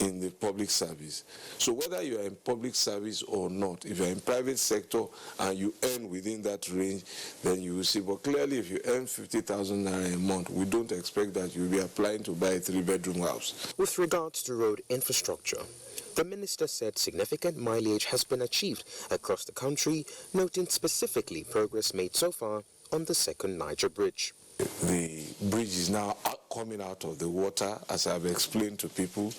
Speaker 19: in the public service. So whether you are in public service or not, if you are in private sector and you earn within that range, then you will see. But clearly, if you earn 50,000 naira a month, we don't expect that you'll be applying to buy a 3-bedroom house.
Speaker 10: With regards to road infrastructure, the minister said significant mileage has been achieved across the country, noting specifically progress made so far on the second Niger Bridge.
Speaker 19: The bridge is now coming out of the water, as I've explained to people,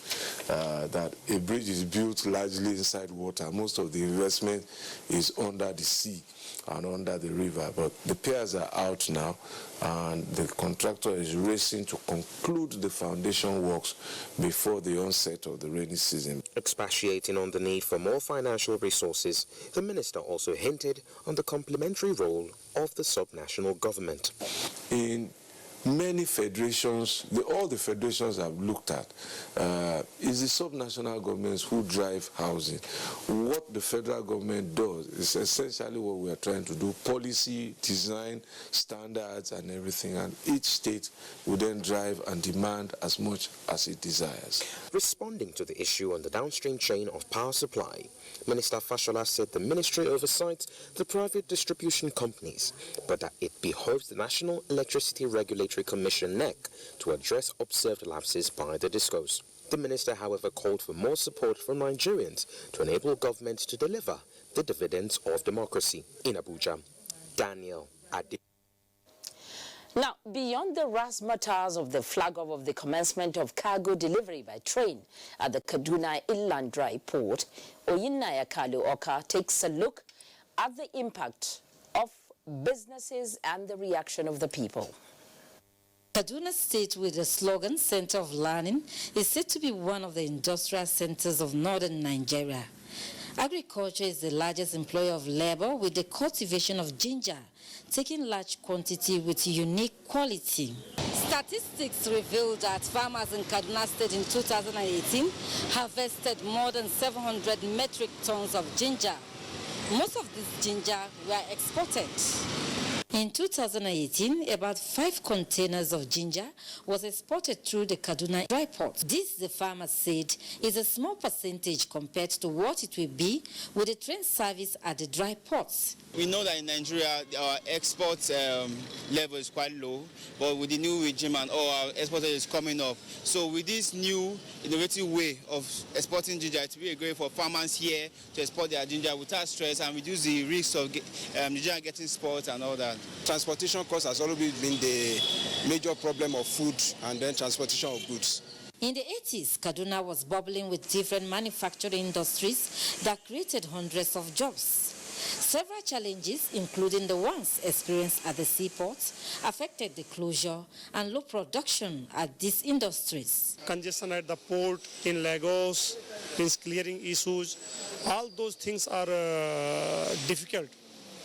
Speaker 19: that a bridge is built largely inside water. Most of the investment is under the sea and under the river, but the piers are out now, and the contractor is racing to conclude the foundation works before the onset of the rainy season.
Speaker 10: Expatiating on the need for more financial resources, the minister also hinted on the complementary role of the subnational government.
Speaker 19: In many federations, all the federations I've looked at, is the subnational governments who drive housing. What the federal government does is essentially what we are trying to do: policy, design, standards, and everything. And each state will then drive and demand as much as it desires.
Speaker 10: Responding to the issue on the downstream chain of power supply, Minister Fashola said the ministry oversights the private distribution companies, but that it behoves the National Electricity Regulatory Commission (NEC) to address observed lapses by the DISCOs. The minister, however, called for more support from Nigerians to enable government to deliver the dividends of democracy. In Abuja, Daniel Adi.
Speaker 12: Now, beyond the razzmatazz of the flag-off of the commencement of cargo delivery by train at the Kaduna Inland Dry Port, Oyinaya Kalu Oka takes a look at the impact of businesses and the reaction of the people.
Speaker 3: Kaduna State, with the slogan Center of Learning, is said to be one of the industrial centers of northern Nigeria. Agriculture is the largest employer of labor, with the cultivation of ginger taking large quantity with unique quality. Statistics reveal that farmers in Kaduna State in 2018 harvested more than 700 metric tons of ginger. Most of this ginger were exported. In 2018, about 5 containers of ginger was exported through the Kaduna dry port. This, the farmer said, is a small percentage compared to what it will be with the train service at the dry ports.
Speaker 22: We know that in Nigeria, our export level is quite low, but with the new regime and all our exporters is coming up. So with this new innovative way of exporting ginger, it will be great for farmers here to export their ginger without stress and reduce the risk of Nigeria getting spoiled and all that.
Speaker 23: Transportation costs has always been the major problem of food and then transportation of goods.
Speaker 3: In the 80s, Kaduna was bubbling with different manufacturing industries that created hundreds of jobs. Several challenges, including the ones experienced at the seaports, affected the closure and low production at these industries.
Speaker 24: Congestion at the port in Lagos, means clearing issues, all those things are difficult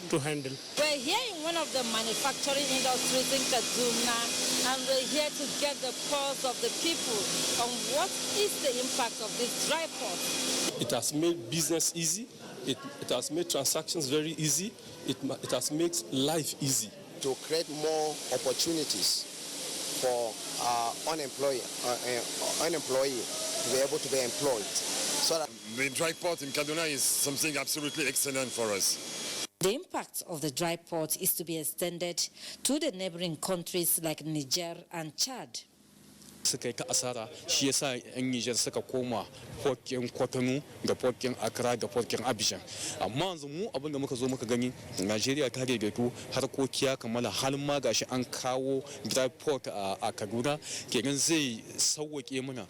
Speaker 24: to handle.
Speaker 3: We're here in one of the manufacturing industries in Kaduna, and we're here to get the pulse of the people on what is the impact of this dry port.
Speaker 25: It has made business easy. It has made transactions very easy. It has made life easy.
Speaker 23: To create more opportunities for unemployed to be able to be employed. So that
Speaker 26: the dry port in Kaduna is something absolutely excellent for us.
Speaker 3: The impact of the dry port is to be extended to the neighboring countries like Niger and Chad.
Speaker 27: Suka yi ta asara, shi yasa 'yan Nijar suka koma porkin Kwatano da porkin Accra da porkin Abuja. Amma yanzu mu abin da muka zo muka gani, Najeriya ta daidaito harkoki ya kammala halin ma gashi an kawo dry port a Kaduna, kenan zai sauwake mana.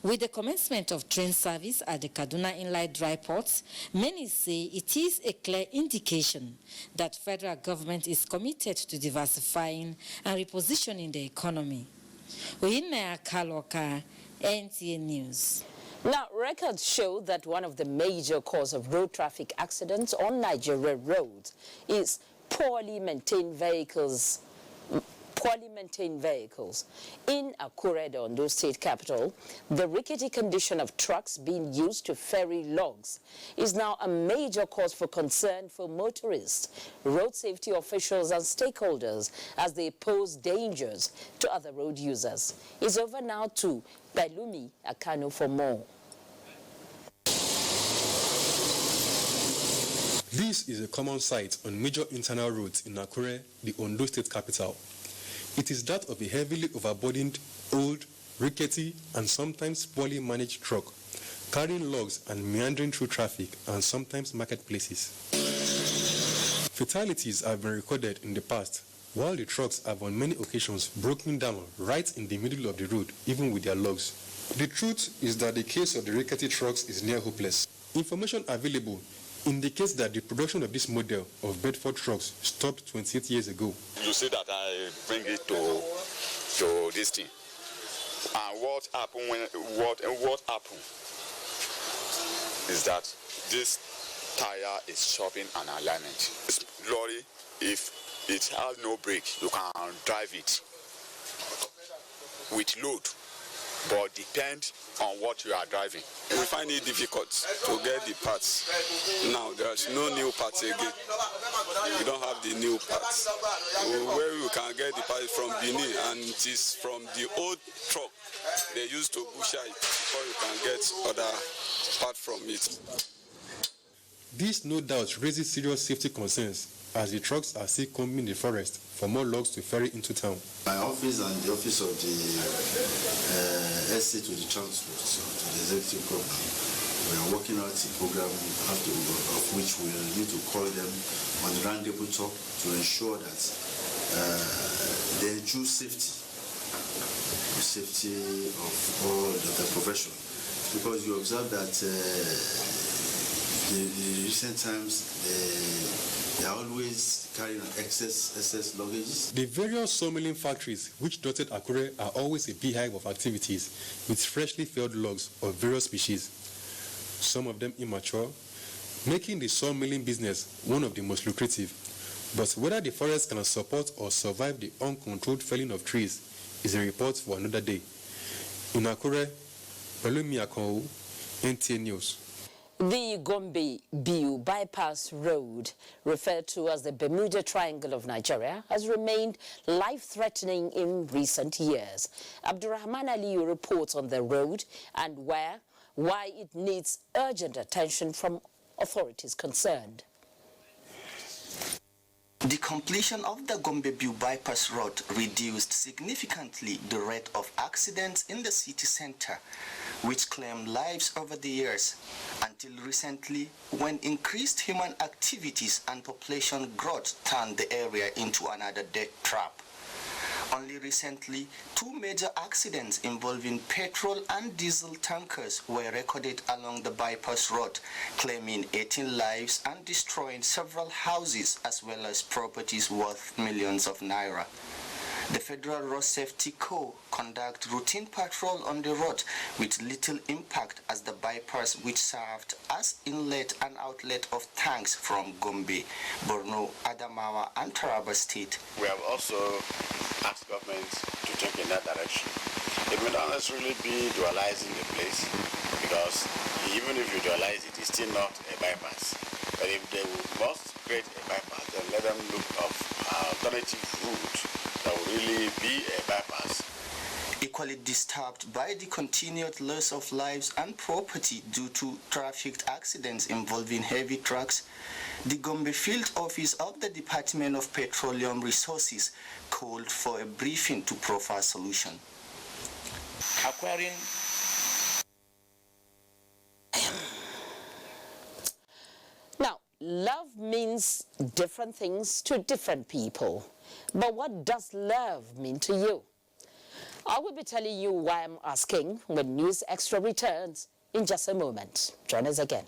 Speaker 3: With the commencement of train service at the Kaduna Inland Dry Ports, many say it is a clear indication that federal government is committed to diversifying and repositioning the economy. Oyinaya Kaloka, NTA News.
Speaker 12: Now, records show that one of the major causes of road traffic accidents on Nigerian roads is poorly maintained vehicles. In Akure, the Ondo State capital, the rickety condition of trucks being used to ferry logs is now a major cause for concern for motorists, road safety officials and stakeholders as they pose dangers to other road users. It's over now to Belumi Akano for more.
Speaker 28: This is a common sight on major internal roads in Akure, the Ondo State capital. It is that of a heavily overburdened, old, rickety, and sometimes poorly managed truck, carrying logs and meandering through traffic and sometimes marketplaces. Fatalities have been recorded in the past, while the trucks have on many occasions broken down right in the middle of the road, even with their logs. The truth is that the case of the rickety trucks is near hopeless. Information available indicates that the production of this model of Bedford trucks stopped 28 years ago.
Speaker 29: You see that I bring it to this thing. And what happened what happened is that this tire is chopping an alignment. This lorry, if it has no brake, you can drive it with load, but depend on what you are driving.
Speaker 30: We find it difficult to get the parts. Now there's no new parts again. We don't have the new parts. Where we can get the parts from Benin, and it is from the old truck they used to bush it before you can get other parts from it.
Speaker 28: This no doubt raises serious safety concerns as the trucks are still combing the forest for more logs to ferry into town.
Speaker 31: My office and the office of the SC to the transport, so to the executive company, we are working out a program of which we need to call them on the roundtable talk to ensure that they ensure safety of all the profession. Because you observe that in recent times they are always carrying excess luggages.
Speaker 28: The various sawmilling factories which dotted Akure are always a beehive of activities with freshly felled logs of various species, some of them immature, making the sawmilling business one of the most lucrative. But whether the forest can support or survive the uncontrolled felling of trees is a report for another day. In Akure, Pelumi Akonwu, NTA News.
Speaker 12: The Gombe-Biu bypass road, referred to as the Bermuda Triangle of Nigeria, has remained life-threatening in recent years. Abdurrahman Aliyu reports on the road and why it needs urgent attention from authorities concerned.
Speaker 2: The completion of the Gombe-Biu bypass road reduced significantly the rate of accidents in the city center, which claimed lives over the years, until recently when increased human activities and population growth turned the area into another death trap. Only recently, 2 major accidents involving petrol and diesel tankers were recorded along the bypass road, claiming 18 lives and destroying several houses as well as properties worth millions of naira. The Federal Road Safety Corps conduct routine patrol on the road with little impact as the bypass, which served as inlet and outlet of tanks from Gombe, Borno, Adamawa and Taraba State.
Speaker 4: We have also asked government to think in that direction. It may not necessarily be dualizing the place, because even if you dualize it, it's still not a bypass. But if they must create a bypass, then let them look of alternative route that will really be a bypass.
Speaker 2: Equally disturbed by the continued loss of lives and property due to traffic accidents involving heavy trucks, the Gombe Field Office of the Department of Petroleum Resources called for a briefing to proffer a solution. Acquiring
Speaker 12: Now, love means different things to different people. But what does love mean to you? I will be telling you why I'm asking when News Extra returns in just a moment. Join us again.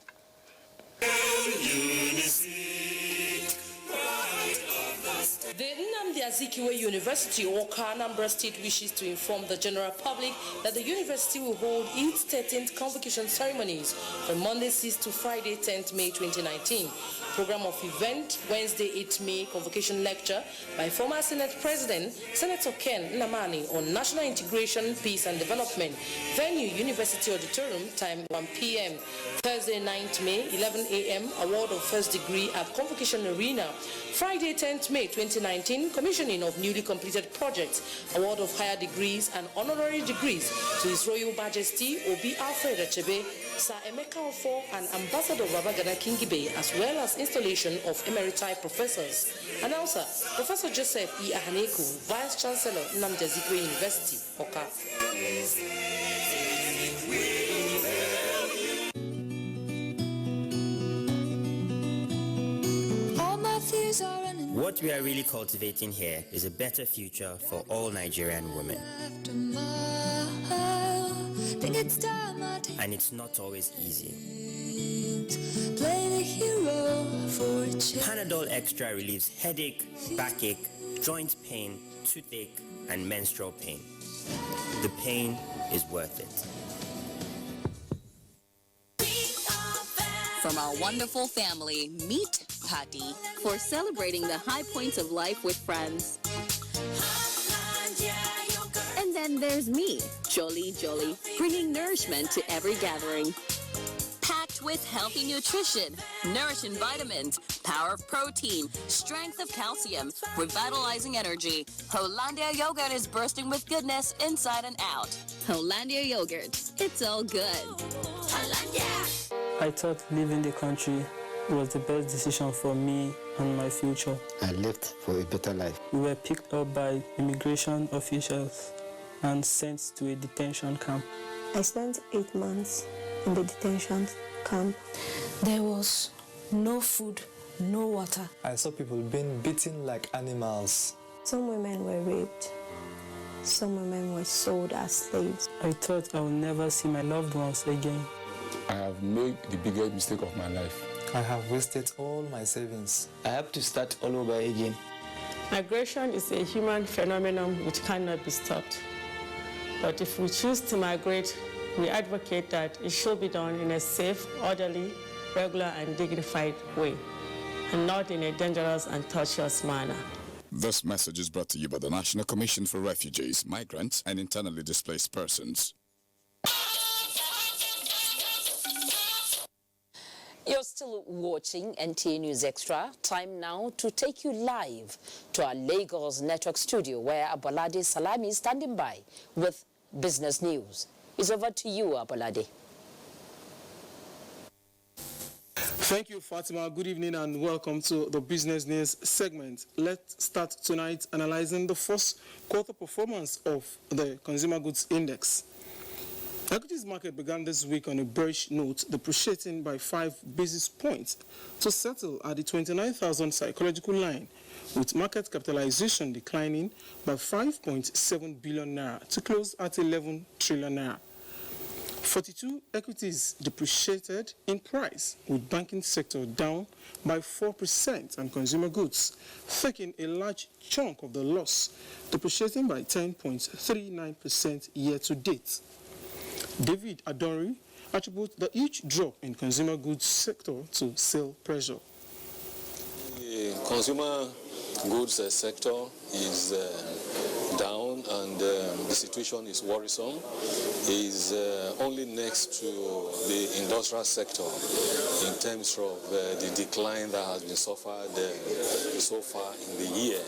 Speaker 5: The Nnamdi Azikiwe University, Awka, Anambra State, wishes to inform the general public that the university will hold its 13th convocation ceremonies from Monday 6th to Friday 10th May 2019. Program of event: Wednesday 8th May, convocation lecture by former Senate President Senator Ken Nnamani on national integration, peace and development. Venue: University Auditorium, time 1 p.m. Thursday 9th May, 11 a.m., award of first degree at Convocation Arena. Friday 10th May 2019, commissioning of newly completed projects, award of higher degrees and honorary degrees to His Royal Majesty Obi Alfred Achebe, Sir Emeka Ofo and Ambassador Babagana Kingibe, as well as installation of emeriti professors. Announcer, Professor Joseph E. Ahaneku, Vice Chancellor, Nnamdi Azikiwe University, Awka.
Speaker 6: What we are really cultivating here is a better future for all Nigerian women. And it's not always easy. Panadol Extra relieves headache, backache, joint pain, toothache, and menstrual pain. The pain is worth it.
Speaker 7: From our wonderful family, meet Patty for celebrating the high points of life with friends. And then there's me, Jolly, bringing nourishment to every gathering. Packed with healthy nutrition, nourishing vitamins, power of protein, strength of calcium, revitalizing energy, Hollandia yogurt is bursting with goodness inside and out. Hollandia yogurt, it's all good. Hollandia!
Speaker 8: I thought leaving the country was the best decision for me and my future.
Speaker 31: I left for a better life.
Speaker 8: We were picked up by immigration officials and sent to a detention camp.
Speaker 9: I spent 8 months in the detention camp. There was no food, no water.
Speaker 11: I saw people being beaten like animals.
Speaker 9: Some women were raped. Some women were sold as slaves.
Speaker 8: I thought I would never see my loved ones again.
Speaker 1: I have made the biggest mistake of my life.
Speaker 11: I have wasted all my savings. I have to start all over again.
Speaker 13: Migration is a human phenomenon which cannot be stopped. But if we choose to migrate, we advocate that it should be done in a safe, orderly, regular, and dignified way, and not in a dangerous and tortuous manner.
Speaker 14: This message is brought to you by the National Commission for Refugees, Migrants, and Internally Displaced Persons.
Speaker 12: You're still watching NTA News Extra. Time now to take you live to our Lagos network studio, where Abolade Salami is standing by with business news. It's over to you, Abolade.
Speaker 15: Thank you, Fatima. Good evening and welcome to the business news segment. Let's start tonight analyzing the first quarter performance of the Consumer Goods Index. Equities market began this week on a bearish note, depreciating by 5 basis points to settle at the 29,000 psychological line, with market capitalization declining by 5.7 billion naira to close at 11 trillion naira. 42 equities depreciated in price, with banking sector down by 4% and consumer goods taking a large chunk of the loss, depreciating by 10.39% year to date. David Adori attributes the huge drop in consumer goods sector to sale pressure.
Speaker 16: The consumer goods sector is down, and the situation is worrisome. Is only next to the industrial sector in terms of the decline that has been suffered so far in the year.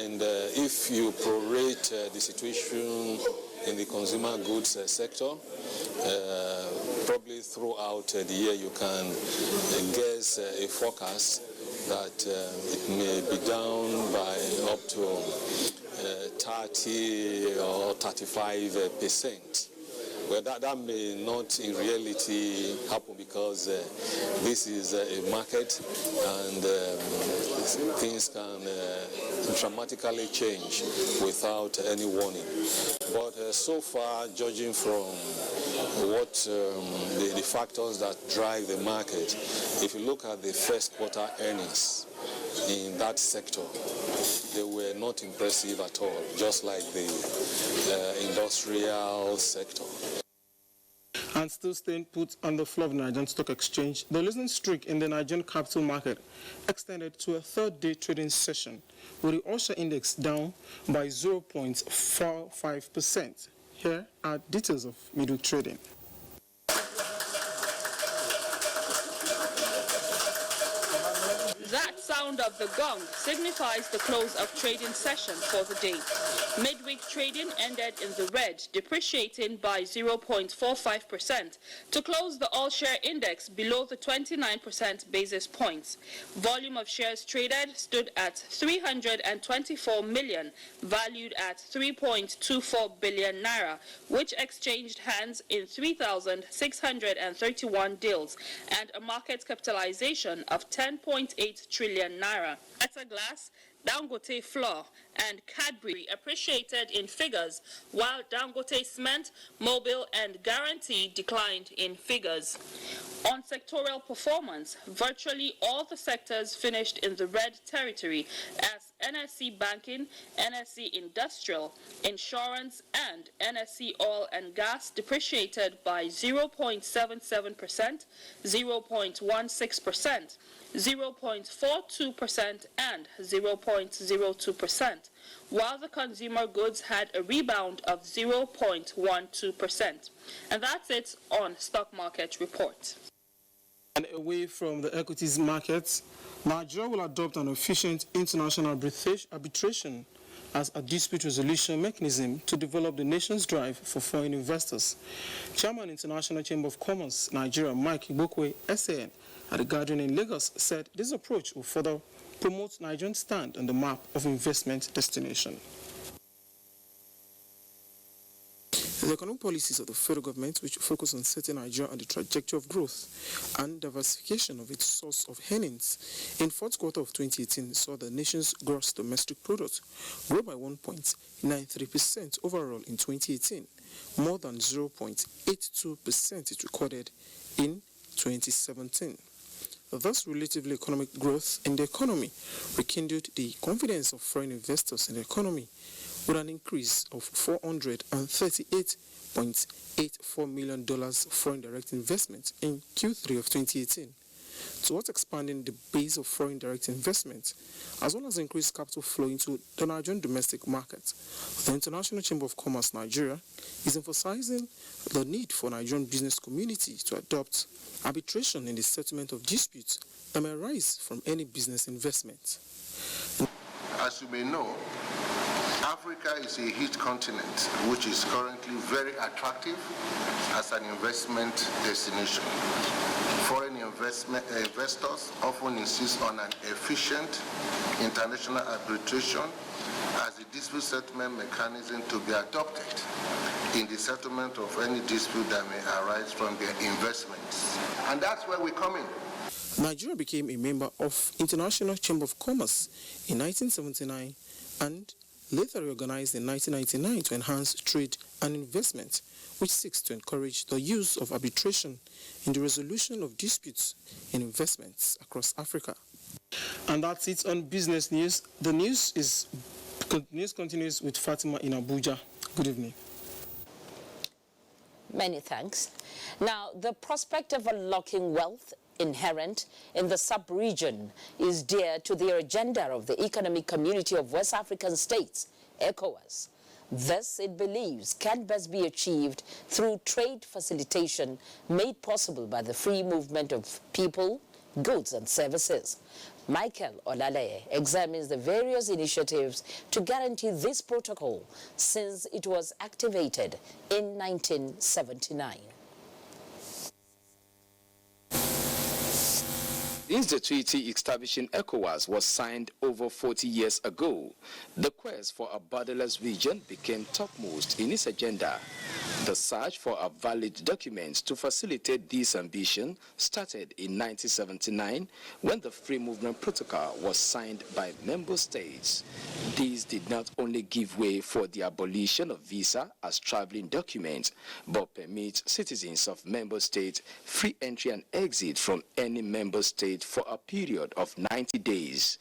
Speaker 16: And if you prorate the situation in the consumer goods sector, probably throughout the year you can guess a forecast that it may be down by up to 30 or 35%. Well, that may not in reality happen, because this is a market and things can dramatically change without any warning. But so far, judging from what the factors that drive the market, if you look at the first quarter earnings in that sector, they were not impressive at all, just like the industrial sector.
Speaker 15: And still staying put on the floor of the Nigerian Stock Exchange, the losing streak in the Nigerian capital market extended to a third-day trading session, with the Osha Index down by 0.45%. Here are details of midweek trading.
Speaker 17: That sound of the gong signifies the close of trading session for the day. Midweek trading ended in the red, depreciating by 0.45% to close the all-share index below the 29% basis points. Volume of shares traded stood at 324 million, valued at 3.24 billion naira, which exchanged hands in 3,631 deals and a market capitalization of 10.8 trillion naira. At a glass, Dangote flour and Cadbury appreciated in figures, while Dangote cement, Mobil and Guarantee declined in figures. On sectoral performance, virtually all the sectors finished in the red territory, as NSC Banking, NSC Industrial, Insurance and NSC Oil and Gas depreciated by 0.77%, 0.16%, 0.42% and 0.02%, while the consumer goods had a rebound of 0.12%. And that's it on Stock Market Report.
Speaker 15: And away from the equities markets, Nigeria will adopt an efficient international arbitration as a dispute resolution mechanism to develop the nation's drive for foreign investors. Chairman, International Chamber of Commerce, Nigeria, Mike Ibokwe, SAN, at the gathering in Lagos, said this approach will further promote Nigeria's stand on the map of investment destination. The economic policies of the federal government, which focus on setting Nigeria on the trajectory of growth and diversification of its source of earnings, in fourth quarter of 2018 saw the nation's gross domestic product grow by 1.93% overall in 2018, more than 0.82% it recorded in 2017. Thus, relatively economic growth in the economy rekindled the confidence of foreign investors in the economy, with an increase of $438.84 million foreign direct investment in Q3 of 2018, towards expanding the base of foreign direct investment, as well as increased capital flow into the Nigerian domestic market. The International Chamber of Commerce Nigeria is emphasizing the need for Nigerian business community to adopt arbitration in the settlement of disputes that may arise from any business investment.
Speaker 10: As you may know, Africa is a huge continent which is currently very attractive as an investment destination. Foreign investors often insist on an efficient international arbitration as a dispute settlement mechanism to be adopted in the settlement of any dispute that may arise from their investments. And that's where we come in.
Speaker 15: Nigeria became a member of International Chamber of Commerce in 1979 and later reorganized in 1999 to enhance trade and investment, which seeks to encourage the use of arbitration in the resolution of disputes in investments across Africa. And that's it on business news. The news continues with Fatima in Abuja. Good evening.
Speaker 12: Many thanks. Now, the prospect of unlocking wealth inherent in the sub-region is dear to the agenda of the Economic Community of West African States, ECOWAS. This, it believes, can best be achieved through trade facilitation made possible by the free movement of people, goods and services. Michael Olale examines the various initiatives to guarantee this protocol since it was activated in 1979.
Speaker 18: Since the treaty establishing ECOWAS was signed over 40 years ago, the quest for a borderless region became topmost in its agenda. The search for a valid document to facilitate this ambition started in 1979 when the Free Movement Protocol was signed by member states. These did not only give way for the abolition of visa as traveling document, but permit citizens of member states free entry and exit from any member state for a period of 90 days.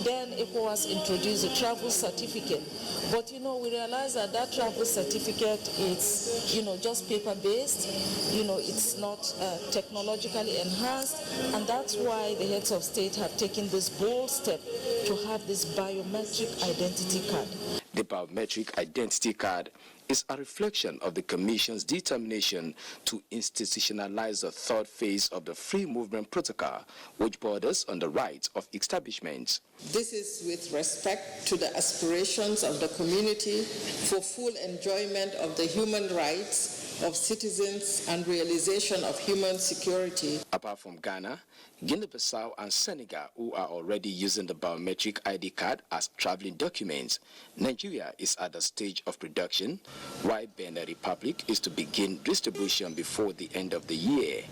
Speaker 19: Then ECOWAS introduced a travel certificate. But, we realized that that travel certificate is, just paper-based. It's not technologically enhanced. And that's why the heads of state have taken this bold step to have this biometric identity card.
Speaker 18: The biometric identity card is a reflection of the Commission's determination to institutionalize the third phase of the Free Movement Protocol, which borders on the rights of establishments.
Speaker 20: This is with respect to the aspirations of the community for full enjoyment of the human rights of citizens and realization of human security.
Speaker 18: Apart from Ghana, Guinea-Bissau and Senegal, who are already using the biometric ID card as traveling documents, Nigeria is at the stage of production, while Benin Republic is to begin distribution before the end of the year.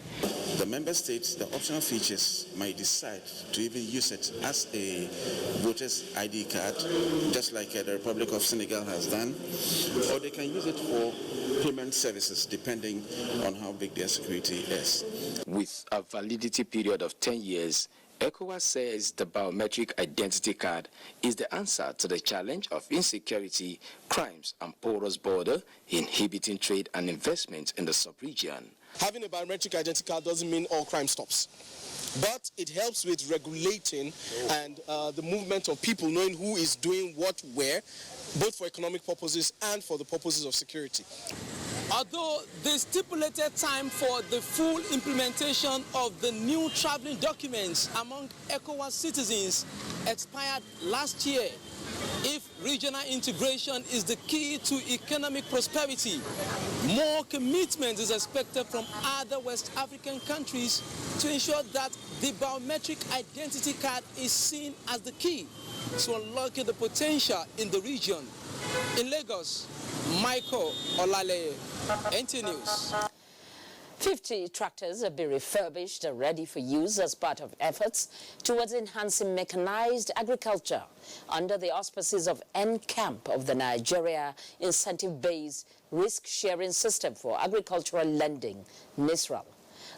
Speaker 21: The member states, the optional features, might decide to even use it as a voter's ID card, just like the Republic of Senegal has done, or they can use it for payment services, depending on how big their security is.
Speaker 18: With a validity period of 10 years, ECOWAS says the biometric identity card is the answer to the challenge of insecurity, crimes, and porous border, inhibiting trade and investment in the sub-region.
Speaker 22: Having a biometric identity card doesn't mean all crime stops, but it helps with regulating and the movement of people, knowing who is doing what where, both for economic purposes and for the purposes of security.
Speaker 23: Although the stipulated time for the full implementation of the new traveling documents among ECOWAS citizens expired last year, if regional integration is the key to economic prosperity, more commitment is expected from other West African countries to ensure that the biometric identity card is seen as the key to unlocking the potential in the region. In Lagos, Michael Olale, NTA News.
Speaker 12: 50 tractors have been refurbished and ready for use as part of efforts towards enhancing mechanized agriculture under the auspices of NCAMP of the Nigeria Incentive-Based Risk-Sharing System for Agricultural Lending, NISRAL.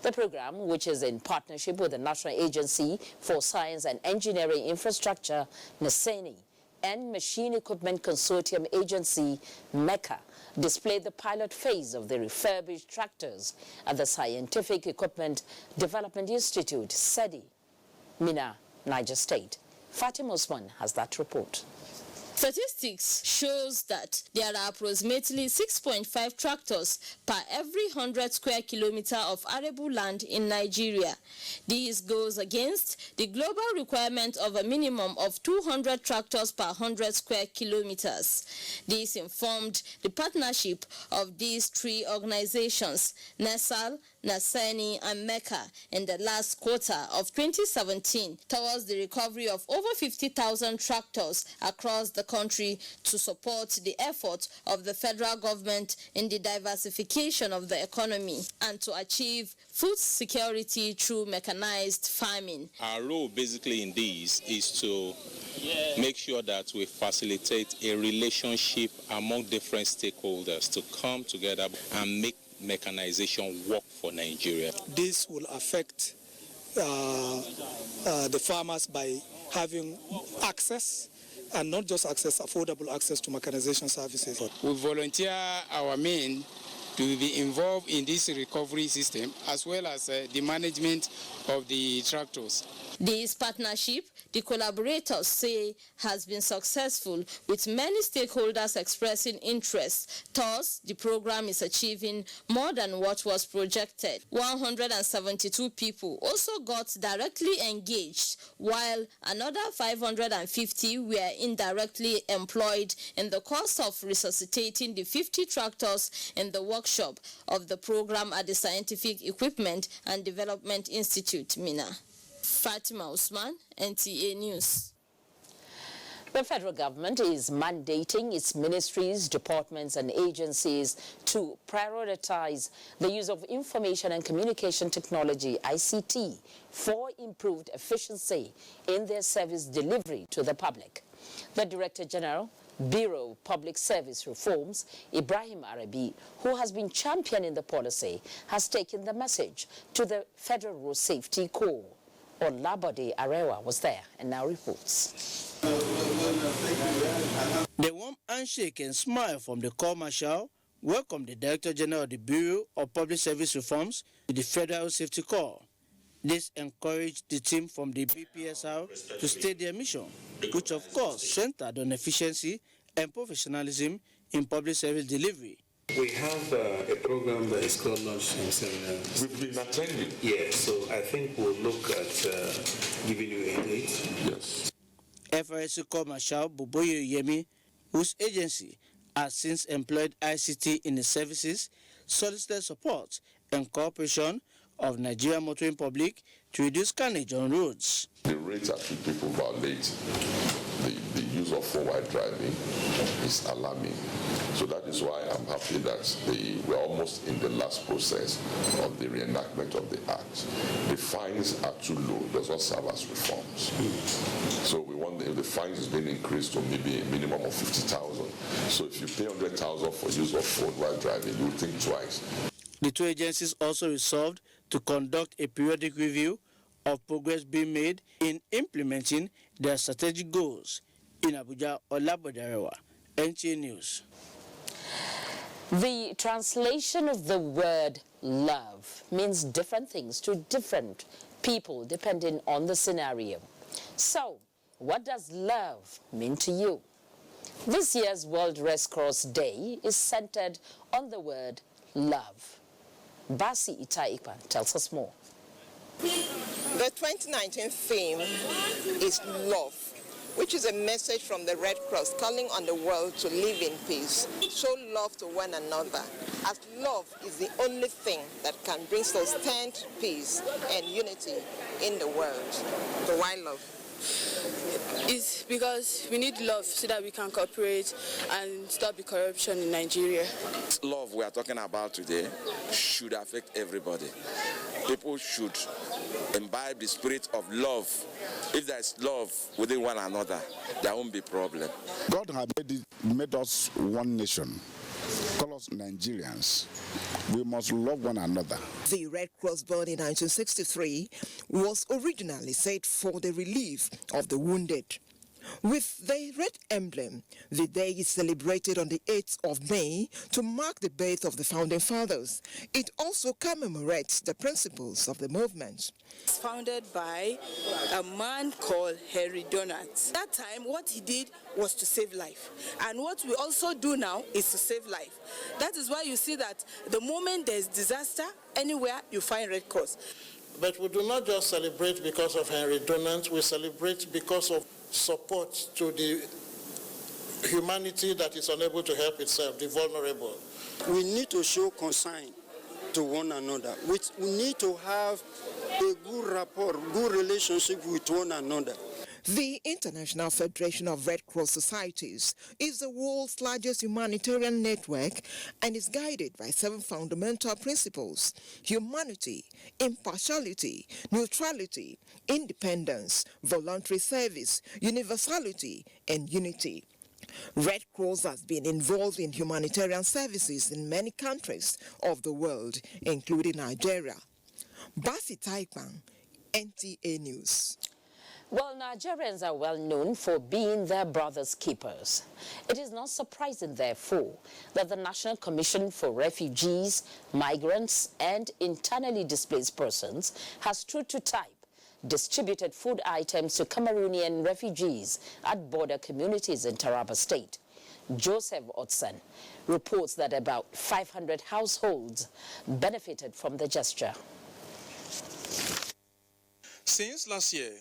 Speaker 12: The program, which is in partnership with the National Agency for Science and Engineering Infrastructure, NASENI, and Machine Equipment Consortium Agency, MECA, displayed the pilot phase of the refurbished tractors at the Scientific Equipment Development Institute, SEDI, Mina, Niger State. Fatima Osman has that report.
Speaker 2: Statistics shows that there are approximately 6.5 tractors per every 100 square kilometer of arable land in Nigeria. This goes against the global requirement of a minimum of 200 tractors per 100 square kilometers. This informed the partnership of these three organizations, NESAL, NASENI and MECA, in the last quarter of 2017 towards the recovery of over 50,000 tractors across the country to support the efforts of the federal government in the diversification of the economy and to achieve food security through mechanized farming.
Speaker 3: Our role basically in this is to make sure that we facilitate a relationship among different stakeholders to come together and make mechanization work for Nigeria.
Speaker 4: This will affect the farmers by having access, and not just access, affordable access to mechanization services.
Speaker 5: We volunteer our men to be involved in this recovery system as well as the management of the tractors.
Speaker 2: This partnership, the collaborators say, has been successful with many stakeholders expressing interest. Thus, the program is achieving more than what was projected. 172 people also got directly engaged, while another 550 were indirectly employed in the course of resuscitating the 50 tractors in the workshop of the program at the Scientific Equipment and Development Institute, Mina. Fatima Usman, NTA News.
Speaker 12: The federal government is mandating its ministries, departments and agencies to prioritize the use of information and communication technology, ICT, for improved efficiency in their service delivery to the public. The Director General, Bureau of Public Service Reforms, Ibrahim Arabi, who has been championing the policy, has taken the message to the Federal Road Safety Corps. Olabode Arewa was there and now reports.
Speaker 24: The warm handshake and smile from the Corps Marshal welcomed the Director General of the Bureau of Public Service Reforms to the Federal Safety Corps. This encouraged the team from the BPSR to state their mission, which of course centered on efficiency and professionalism in public service delivery.
Speaker 25: We have a program that is called Launch in Seminar.
Speaker 26: We've been attending.
Speaker 25: Yes, so I think we'll look at giving you a date.
Speaker 26: Yes.
Speaker 24: FRSC Corps Marshal Boboye Yemi, whose agency has since employed ICT in its services, solicited support and cooperation of Nigerian motoring public to reduce carnage on roads.
Speaker 26: The rate at which people violate the use of phone-while driving is alarming. So that is why I'm happy that we're almost in the last process of the reenactment of the Act. The fines are too low, it does not serve as reforms. So we wonder if the fines is being increased to maybe a minimum of 50,000. So if you pay 100,000 for use of phone while driving, you will think twice.
Speaker 24: The two agencies also resolved to conduct a periodic review of progress being made in implementing their strategic goals. In Abuja, Olabode Arewa, NTA News.
Speaker 12: The translation of the word love means different things to different people depending on the scenario. So, what does love mean to you? This year's World Red Cross Day is centered on the word love. Basi Itaikpan tells us more.
Speaker 27: The 2019 theme is love, which is a message from the Red Cross calling on the world to live in peace, show love to one another, as love is the only thing that can bring sustained peace and unity in the world. So why love?
Speaker 1: It's because we need love so that we can cooperate and stop the corruption in Nigeria.
Speaker 6: Love we are talking about today should affect everybody. People should imbibe the spirit of love. If there is love within one another, there won't be problem.
Speaker 14: God has made us one nation. Call us Nigerians. We must love one another.
Speaker 27: The Red Cross, born in 1963, was originally set for the relief of the wounded. With the red emblem, the day is celebrated on the 8th of May to mark the birth of the founding fathers. It also commemorates the principles of the movement.
Speaker 1: It's founded by a man called Henry Donat. That time, what he did was to save life. And what we also do now is to save life. That is why you see that the moment there's disaster, anywhere you find Red Cross.
Speaker 7: But we do not just celebrate because of Henry Donat, we celebrate because of support to the humanity that is unable to help itself, the vulnerable.
Speaker 8: We need to show concern to one another. We need to have a good rapport, good relationship with one another.
Speaker 27: The International Federation of Red Cross Societies is the world's largest humanitarian network and is guided by 7 fundamental principles: humanity, impartiality, neutrality, independence, voluntary service, universality, and unity. Red Cross has been involved in humanitarian services in many countries of the world, including Nigeria. Basi Taikpan, NTA News.
Speaker 12: Well, Nigerians are well known for being their brothers' keepers. It is not surprising, therefore, that the National Commission for Refugees, Migrants, and Internally Displaced Persons has, true to type, distributed food items to Cameroonian refugees at border communities in Taraba State. Joseph Otsen reports that about 500 households benefited from the gesture.
Speaker 9: Since last year,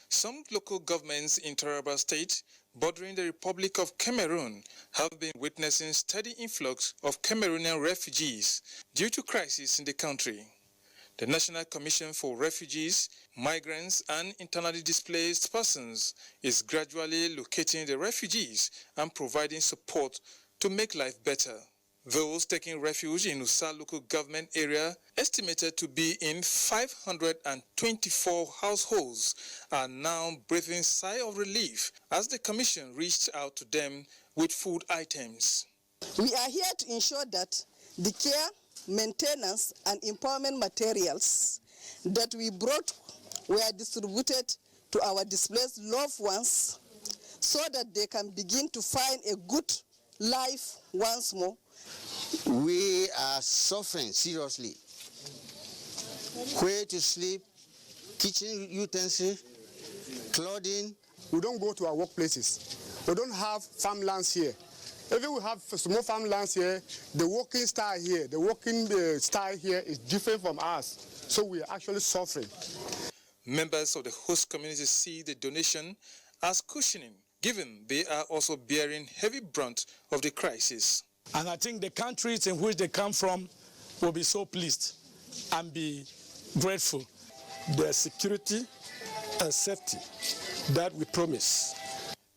Speaker 9: some local governments in Taraba State, bordering the Republic of Cameroon, have been witnessing steady influx of Cameroonian refugees due to crisis in the country. The National Commission for Refugees, Migrants, and Internally Displaced Persons is gradually locating the refugees and providing support to make life better. Those taking refuge in Usa local government area, estimated to be in 524 households, are now breathing sigh of relief as the Commission reached out to them with food items.
Speaker 11: We are here to ensure that the care, maintenance, and empowerment materials that we brought were distributed to our displaced loved ones so that they can begin to find a good life once more.
Speaker 13: We are suffering seriously. Where to sleep, kitchen utensils, clothing.
Speaker 28: We don't go to our workplaces. We don't have farmlands here. Even we have small farmlands here, the working style here, is different from us. So we are actually suffering.
Speaker 9: Members of the host community see the donation as cushioning, given they are also bearing heavy brunt of the crisis.
Speaker 29: And I think the countries in which they come from will be so pleased and be grateful. Their security and safety that we promise.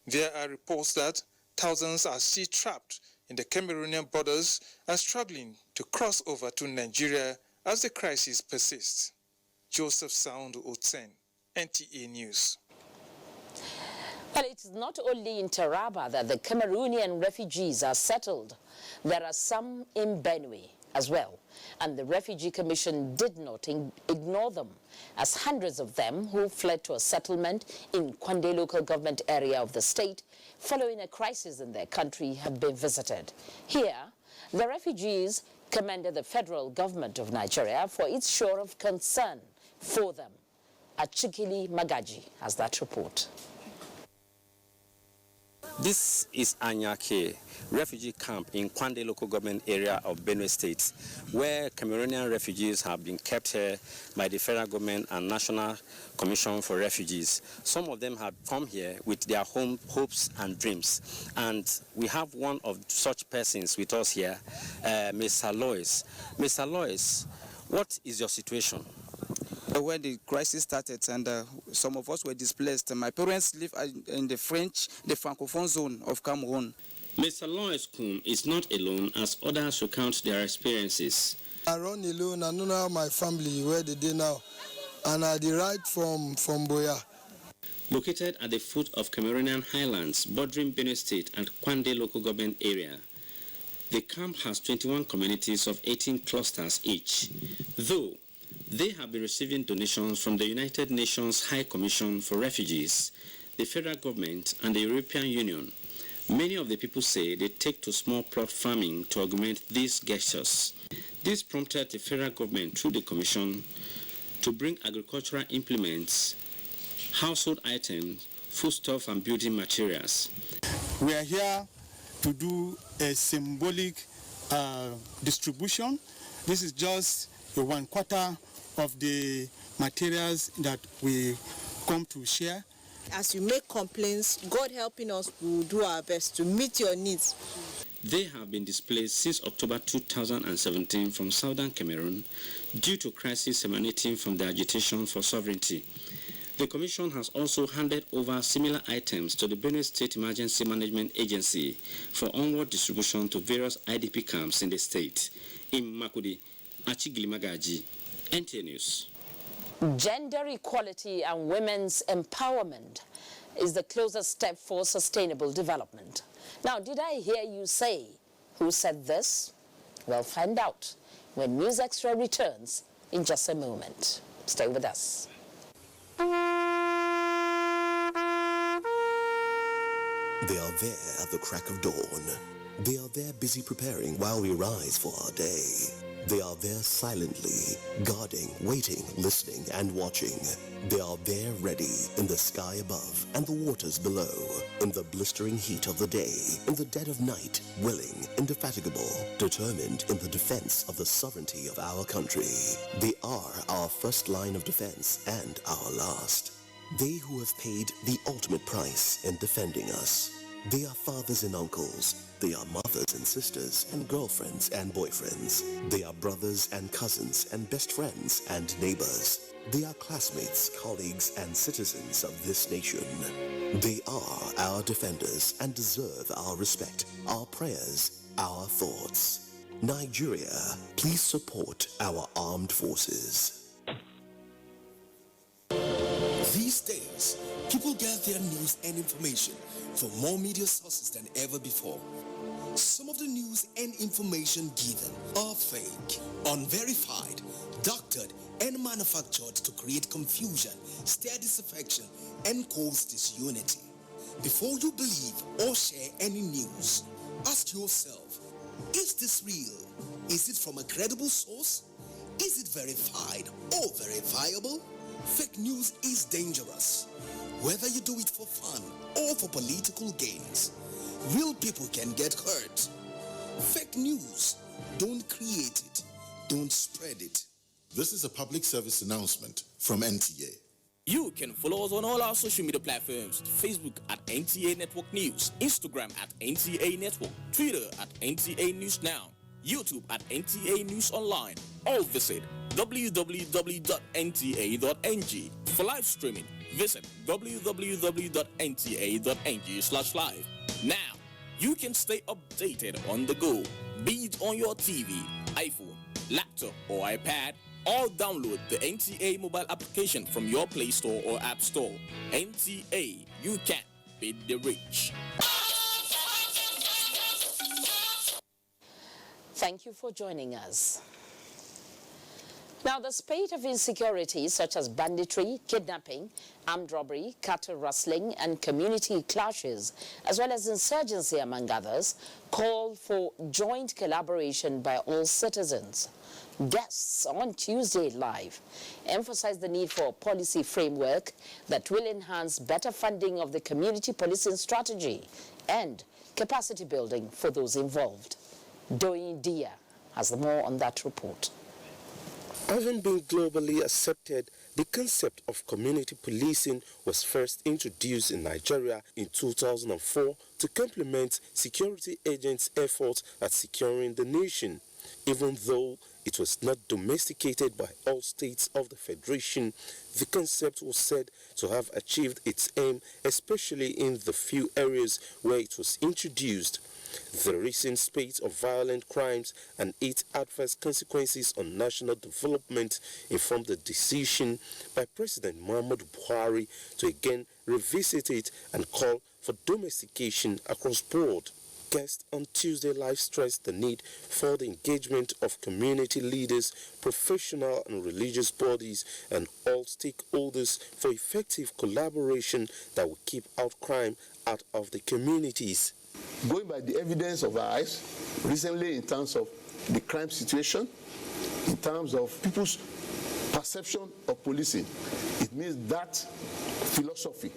Speaker 9: There are reports that thousands are still trapped in the Cameroonian borders and struggling to cross over to Nigeria as the crisis persists. Joseph Sound Otsen, NTA News.
Speaker 12: Well, it's not only in Taraba that the Cameroonian refugees are settled. There are some in Benue as well, and the Refugee Commission did not ignore them, as hundreds of them who fled to a settlement in Kwande local government area of the state following a crisis in their country have been visited. Here, the refugees commended the federal government of Nigeria for its show of concern for them. Achikili Magaji has that report.
Speaker 30: This is Anyake refugee camp in Kwande local government area of Benue State, where Cameroonian refugees have been kept here by the federal government and National Commission for Refugees. Some of them have come here with their hopes and dreams. And we have one of such persons with us here, Mr. Lois. Mr. Lois, what is your situation?
Speaker 10: when the crisis started, and some of us were displaced. My parents live in the Francophone zone of Cameroon.
Speaker 30: Mr. Lois Kum is not alone as others recount their experiences.
Speaker 15: I run alone. I don't know my family where they did now, and I derived from Boya.
Speaker 30: Located at the foot of Cameroonian highlands bordering Benue State and Kwande local government area, the camp has 21 communities of 18 clusters each. Though they have been receiving donations from the United Nations High Commission for Refugees, the federal government, and the European Union, many of the people say they take to small plot farming to augment these gestures. This prompted the federal government through the commission to bring agricultural implements, household items, foodstuff, and building materials.
Speaker 16: We are here to do a symbolic distribution. This is just a 1/4 of the materials that we come to share.
Speaker 27: As you make complaints, God helping us, we will do our best to meet your needs.
Speaker 30: They have been displaced since October 2017 from southern Cameroon due to crisis emanating from the agitation for sovereignty. The Commission has also handed over similar items to the Benue State Emergency Management Agency for onward distribution to various IDP camps in the state. In Makudi, Achigilimagaji, NTA News.
Speaker 12: Gender equality and women's empowerment is the closest step for sustainable development. Now, did I hear you say who said this? We'll find out when News Extra returns in just a moment. Stay with us.
Speaker 17: They are there at the crack of dawn. They are there busy preparing while we rise for our day. They are there silently, guarding, waiting, listening, and watching. They are there ready in the sky above and the waters below, in the blistering heat of the day, in the dead of night, willing, indefatigable, determined in the defense of the sovereignty of our country. They are our first line of defense and our last. They who have paid the ultimate price in defending us. They are fathers and uncles. They are mothers and sisters and girlfriends and boyfriends. They are brothers and cousins and best friends and neighbors. They are classmates, colleagues, and citizens of this nation. They are our defenders and deserve our respect, our prayers, our thoughts. Nigeria, please support our armed forces.
Speaker 18: These days, people get their news and information from more media sources than ever before. Some of the news and information given are fake, unverified, doctored, and manufactured to create confusion, stir disaffection, and cause disunity. Before you believe or share any news, ask yourself, is this real? Is it from a credible source? Is it verified or verifiable? Fake news is dangerous, whether you do it for fun or for political gains. Real people can get hurt. Fake news, don't create it, don't spread it.
Speaker 19: This is a public service announcement from NTA.
Speaker 20: You can follow us on all our social media platforms: Facebook at NTA Network News, Instagram at NTA Network, Twitter at NTA News Now, YouTube at NTA News Online, or visit www.nta.ng. For live streaming, visit www.nta.ng/live. Now, you can stay updated on the go, be it on your TV, iPhone, laptop, or iPad, or download the NTA mobile application from your Play Store or App Store. NTA, you can beat the rich.
Speaker 12: Thank you for joining us. Now, the spate of insecurity such as banditry, kidnapping, armed robbery, cattle rustling, and community clashes, as well as insurgency among others, call for joint collaboration by all citizens. Guests on Tuesday Live emphasized the need for a policy framework that will enhance better funding of the community policing strategy and capacity building for those involved. Doyin Dia has more on that report.
Speaker 21: Having been globally accepted, the concept of community policing was first introduced in Nigeria in 2004 to complement security agents' efforts at securing the nation. Even though it was not domesticated by all states of the Federation, the concept was said to have achieved its aim, especially in the few areas where it was introduced. The recent spate of violent crimes and its adverse consequences on national development informed the decision by President Muhammadu Buhari to again revisit it and call for domestication across board. Guests on Tuesday Live stressed the need for the engagement of community leaders, professional and religious bodies, and all stakeholders for effective collaboration that will keep out crime out of the communities.
Speaker 2: Going by the evidence of our eyes, recently in terms of the crime situation, in terms of people's perception of policing, it means that philosophy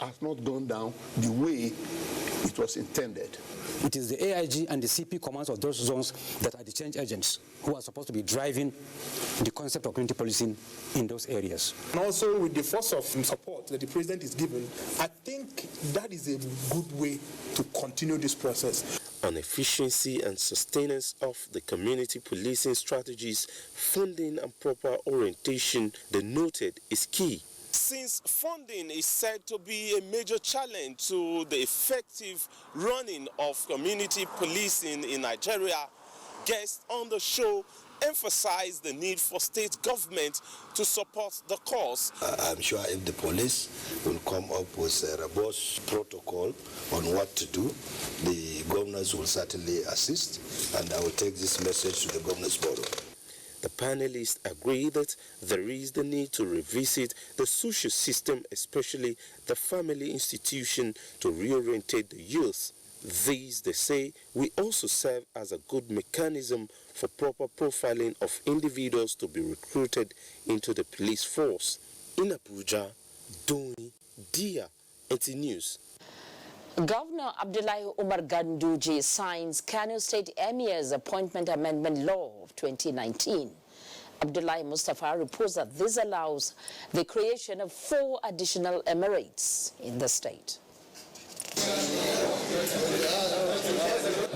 Speaker 2: has not gone down the way it was intended.
Speaker 3: It is the AIG and the CP commands of those zones that are the change agents who are supposed to be driving the concept of community policing in those areas.
Speaker 4: And also with the force of support that the president is given, I think that is a good way to continue this process.
Speaker 21: On efficiency and sustenance of the community policing strategies, funding and proper orientation, they noted, is key. Since funding is said to be a major challenge to the effective running of community policing in Nigeria, guests on the show emphasized the need for state government to support the cause.
Speaker 5: I'm sure if the police will come up with a robust protocol on what to do, the governors will certainly assist, and I will take this message to the governors' board.
Speaker 21: The panelists agree that there is the need to revisit the social system, especially the family institution, to reorientate the youth. These, they say, will also serve as a good mechanism for proper profiling of individuals to be recruited into the police force. In Abuja, Doni Dia, NTA News.
Speaker 12: Governor Abdullahi Umar Ganduje signs Kano State Emir's Appointment Amendment Law of 2019. Abdullahi Mustafa reports that this allows the creation of 4 additional emirates in the state.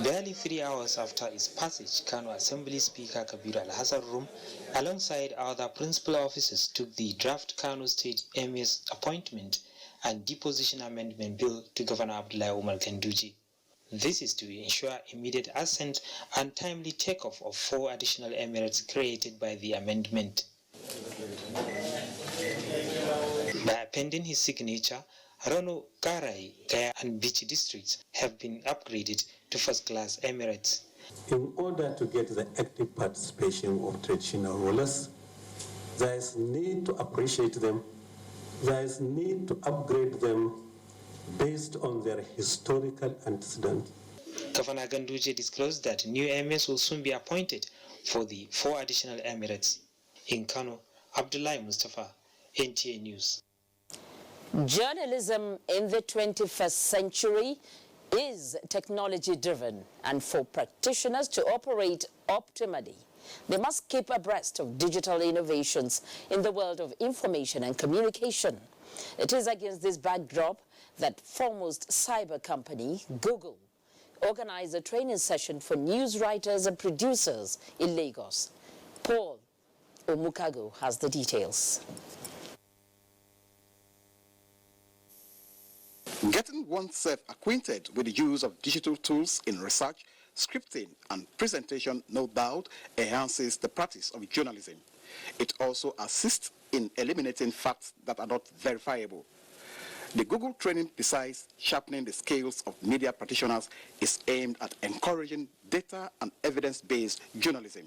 Speaker 6: Barely 3 hours after its passage, Kano Assembly Speaker Kabir Al-Hassan Rum, alongside other principal officers, took the draft Kano State Emir's Appointment and Deposition Amendment Bill to Governor Abdullahi Umar Ganduje. This is to ensure immediate assent and timely takeoff of 4 additional emirates created by the amendment. By appending his signature, Rano, Karai, Gaya and Bichi districts have been upgraded to first-class emirates.
Speaker 22: In order to get the active participation of traditional rulers, there is need to appreciate them. There is need to upgrade them based on their historical antecedent.
Speaker 6: Governor Ganduje disclosed that new emirs will soon be appointed for the 4 additional emirates. In Kano, Abdullahi Mustafa, NTA News.
Speaker 12: Journalism in the 21st century is technology-driven, and for practitioners to operate optimally, they must keep abreast of digital innovations in the world of information and communication. It is against this backdrop that foremost cyber company, Google, organized a training session for news writers and producers in Lagos. Paul Omukago has the details.
Speaker 23: Getting oneself acquainted with the use of digital tools in research, scripting, and presentation no doubt enhances the practice of journalism. It also assists in eliminating facts that are not verifiable. The Google training, besides sharpening the skills of media practitioners, is aimed at encouraging data and evidence-based journalism.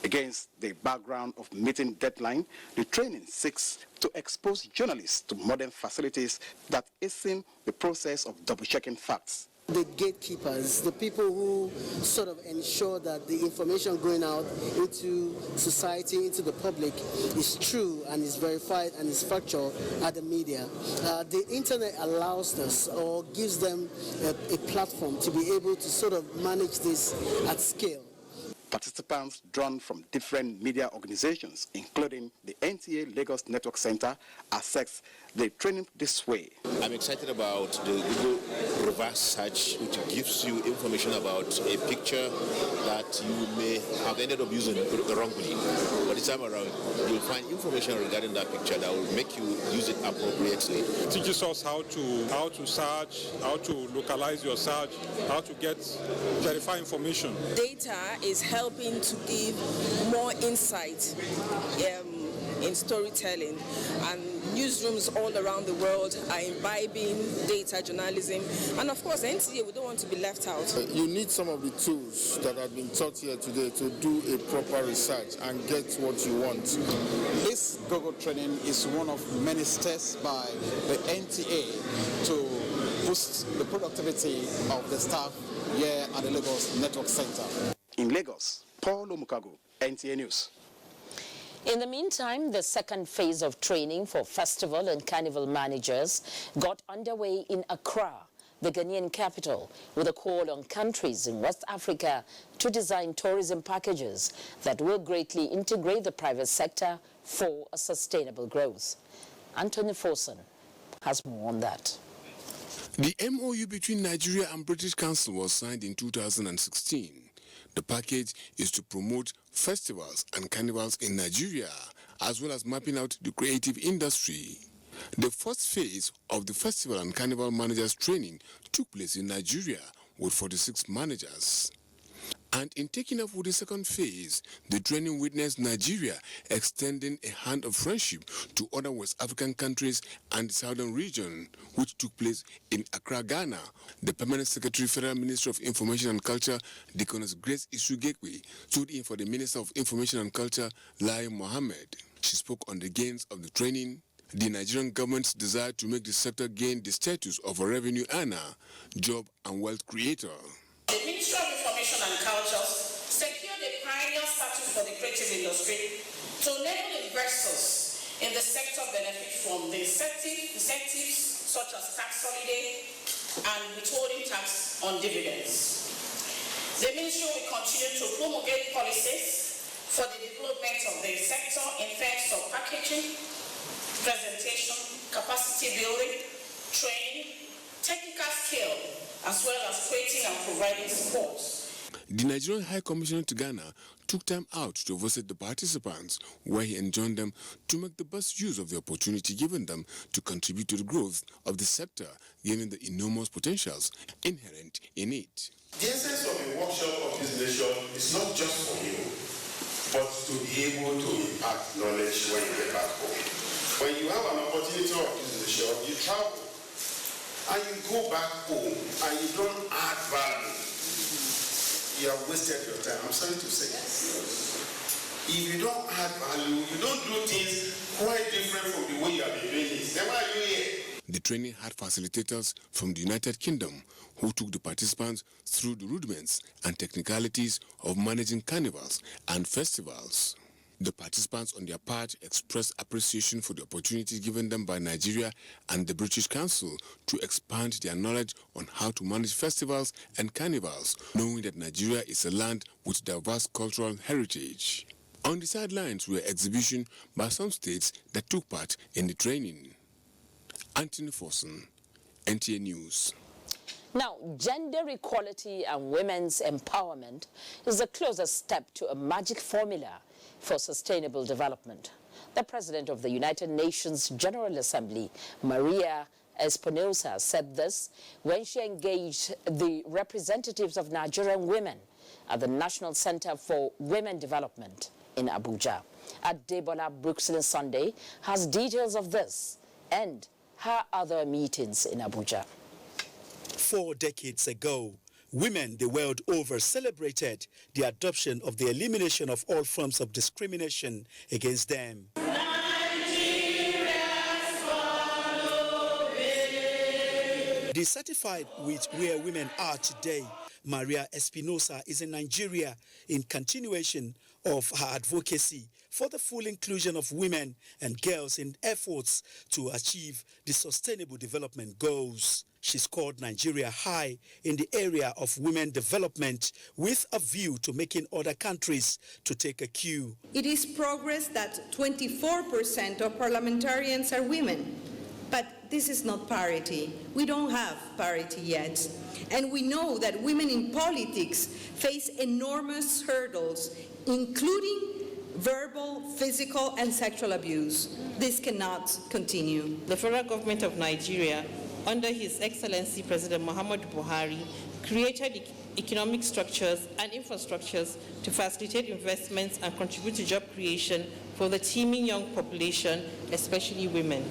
Speaker 23: Against the background of meeting deadline, the training seeks to expose journalists to modern facilities that hasten the process of double-checking facts.
Speaker 24: The gatekeepers, the people who sort of ensure that the information going out into society, into the public, is true and is verified and is factual, are the media. The internet allows us, or gives them a platform to be able to sort of manage this at scale.
Speaker 23: Participants drawn from different media organizations, including the NTA Lagos Network Center, assess the training this way.
Speaker 1: I'm excited about the Google reverse search, which gives you information about a picture that you may have ended up using wrongly. But this time around, you'll find information regarding that picture that will make you use it appropriately.
Speaker 7: It teaches us how to search, how to localize your search, how to verify information.
Speaker 8: Data is helping to give more insight in storytelling, and newsrooms all around the world are imbibing data journalism, and of course NTA, we don't want to be left out.
Speaker 11: You need some of the tools that have been taught here today to do a proper research and get what you want.
Speaker 13: This Google training is one of many steps by the NTA to boost the productivity of the staff here at the Lagos Network Center.
Speaker 23: In Lagos, Paul Omukago, NTA News.
Speaker 12: In the meantime, the second phase of training for festival and carnival managers got underway in Accra, the Ghanaian capital, with a call on countries in West Africa to design tourism packages that will greatly integrate the private sector for a sustainable growth. Anthony Forson has more on that.
Speaker 14: The MOU between Nigeria and British Council was signed in 2016. The package is to promote festivals and carnivals in Nigeria, as well as mapping out the creative industry. The first phase of the festival and carnival managers training took place in Nigeria with 46 managers. And in taking up with the second phase, the training witnessed Nigeria extending a hand of friendship to other West African countries and the southern region, which took place in Accra, Ghana. The Permanent Secretary, Federal Minister of Information and Culture, Deaconess Grace Isugekwe, stood in for the Minister of Information and Culture, Lai Mohammed. She spoke on the gains of the training, the Nigerian government's desire to make the sector gain the status of a revenue earner, job and wealth creator.
Speaker 25: The Ministry of Information and Culture secured a pioneer status for the creative industry to enable investors in the sector benefit from the incentives such as tax holiday and withholding tax on dividends. The Ministry will continue to promulgate policies for the development of the sector in terms of packaging, presentation, capacity building, training, technical skill, as well as creating and providing support.
Speaker 14: The Nigerian High Commissioner to Ghana took time out to visit the participants, where he enjoined them to make the best use of the opportunity given them to contribute to the growth of the sector, given the enormous potentials inherent in it.
Speaker 26: The essence of a workshop of this nation is not just for you, but to be able to impart knowledge when you get back home. When you have an opportunity of this nation, you travel. And you go back home and you don't add value, you have wasted your time. I'm sorry to say. If you don't add value, you don't do things quite different from the way you have been doing it. Then why are you here?
Speaker 14: The training had facilitators from the United Kingdom who took the participants through the rudiments and technicalities of managing carnivals and festivals. The participants on their part expressed appreciation for the opportunity given them by Nigeria and the British Council to expand their knowledge on how to manage festivals and carnivals, knowing that Nigeria is a land with diverse cultural heritage. On the sidelines were exhibitions by some states that took part in the training. Anthony Forson, NTA News.
Speaker 12: Now, gender equality and women's empowerment is the closest step to a magic formula for sustainable development. The President of the United Nations General Assembly, Maria Espinosa, said this when she engaged the representatives of Nigerian women at the National Center for Women Development in Abuja. Adebola Brooksland Sunday has details of this and her other meetings in Abuja.
Speaker 28: 4 decades ago, women the world over celebrated the adoption of the elimination of all forms of discrimination against them. Dissatisfied with where women are today, Maria Espinosa is in Nigeria in continuation of her advocacy for the full inclusion of women and girls in efforts to achieve the Sustainable Development Goals. She scored Nigeria high in the area of women development with a view to making other countries to take a cue.
Speaker 9: It is progress that 24% of parliamentarians are women. But this is not parity. We don't have parity yet. And we know that women in politics face enormous hurdles, including verbal, physical, and sexual abuse. This cannot continue.
Speaker 10: The federal government of Nigeria, under His Excellency President Muhammadu Buhari, created economic structures and infrastructures to facilitate investments and contribute to job creation for the teeming young population, especially women.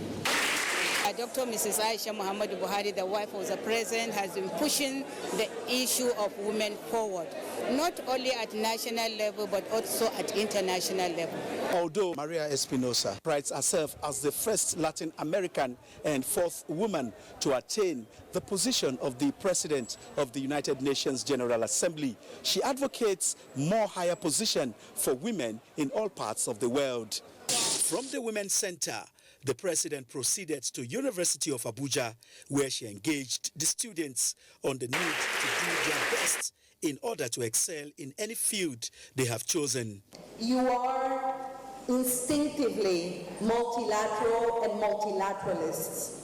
Speaker 15: Dr. Mrs. Aisha Muhammadu Buhari, the wife of the president, has been pushing the issue of women forward, not only at national level, but also at international level.
Speaker 28: Although Maria Espinosa prides herself as the first Latin American and fourth woman to attain the position of the President of the United Nations General Assembly, she advocates more higher position for women in all parts of the world. From the Women's Center, the president proceeded to University of Abuja, where she engaged the students on the need to do their best in order to excel in any field they have chosen.
Speaker 9: You are instinctively multilateral and multilateralists.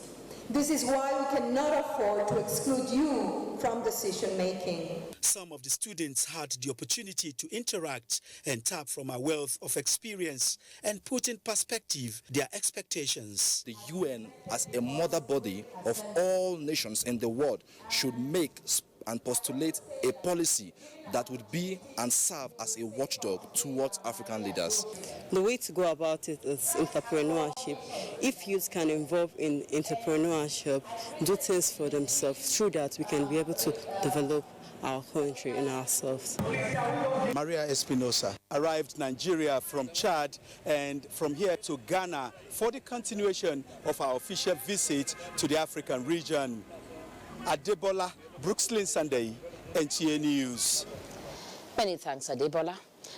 Speaker 9: This is why we cannot afford to exclude you from decision making.
Speaker 28: Some of the students had the opportunity to interact and tap from a wealth of experience and put in perspective their expectations.
Speaker 16: The UN, as a mother body of all nations in the world, should make and postulate a policy that would be and serve as a watchdog towards African leaders.
Speaker 17: The way to go about it is entrepreneurship. If youth can involve in entrepreneurship, do things for themselves, through that we can be able to develop our country and ourselves.
Speaker 28: Maria Espinosa arrived Nigeria from Chad and from here to Ghana for the continuation of our official visit to the African region. Adebola Brookslyn Sunday, NTA News.
Speaker 12: Many thanks, Adebola.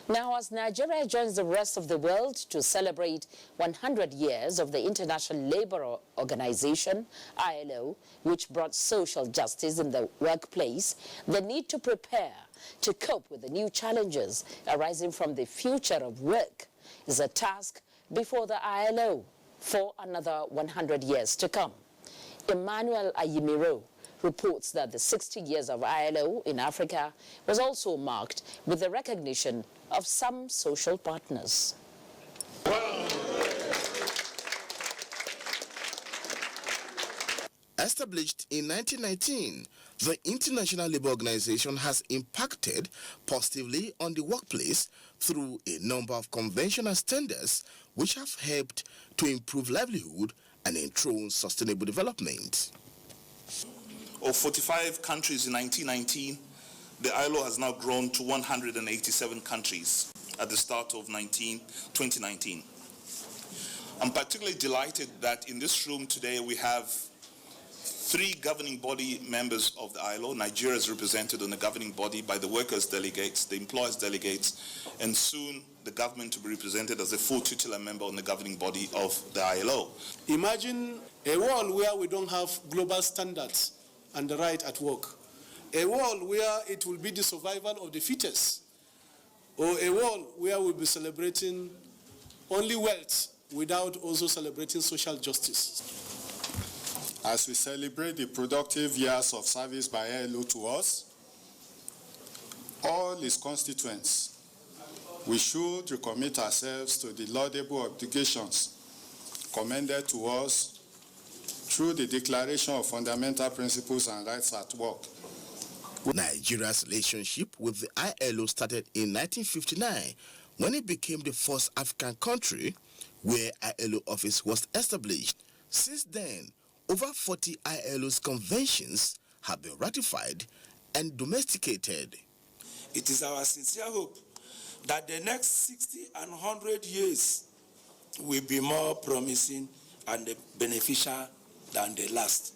Speaker 12: Now, as Nigeria joins the rest of the world to celebrate 100 years of the International Labour Organization, ILO, which brought social justice in the workplace, the need to prepare to cope with the new challenges arising from the future of work is a task before the ILO for another 100 years to come. Emmanuel Ayimiro reports that the 60 years of ILO in Africa was also marked with the recognition of some social partners.
Speaker 18: Established in 1919, the International Labour Organization has impacted positively on the workplace through a number of conventional standards which have helped to improve livelihood and enthrone sustainable development.
Speaker 19: Of 45 countries in 1919, the ILO has now grown to 187 countries at the start of 2019. I'm particularly delighted that in this room today we have 3 governing body members of the ILO. Nigeria is represented on the governing body by the workers' delegates, the employers' delegates, and soon the government to be represented as a full titular member on the governing body of the ILO.
Speaker 27: Imagine a world where we don't have global standards and the right at work. A world where it will be the survival of the fittest, or a world where we'll be celebrating only wealth without also celebrating social justice.
Speaker 29: As we celebrate the productive years of service by ILO to us, all its constituents, we should recommit ourselves to the laudable obligations commended to us through the Declaration of Fundamental Principles and Rights at Work.
Speaker 18: Nigeria's relationship with the ILO started in 1959 when it became the first African country where ILO office was established. Since then, over 40 ILO's conventions have been ratified and domesticated.
Speaker 30: It is our sincere hope that the next 60 and 100 years will be more promising and beneficial than the last.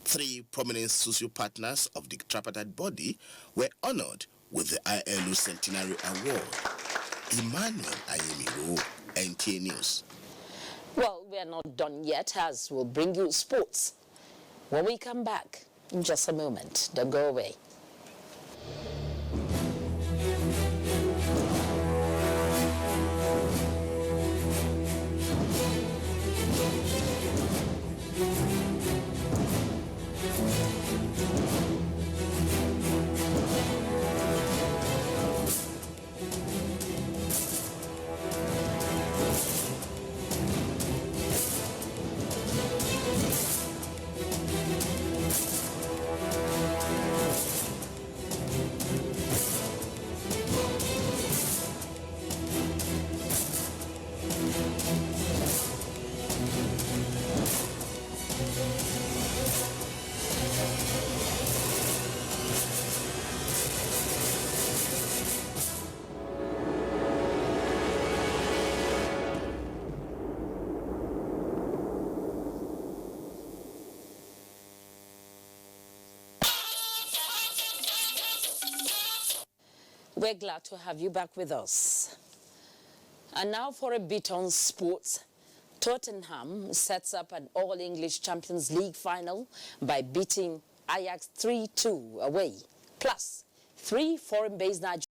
Speaker 18: 3 prominent social partners of the tripartite body were honored with the ILO Centennial Award. Emmanuel Ayemiro, NTA News.
Speaker 12: Well, we're not done yet, as we'll bring you sports when we come back in just a moment. Don't go away. We're glad to have you back with us. And now for a bit on sports. Tottenham sets up an All-English Champions League final by beating Ajax 3-2 away, plus 3 foreign-based Nigerians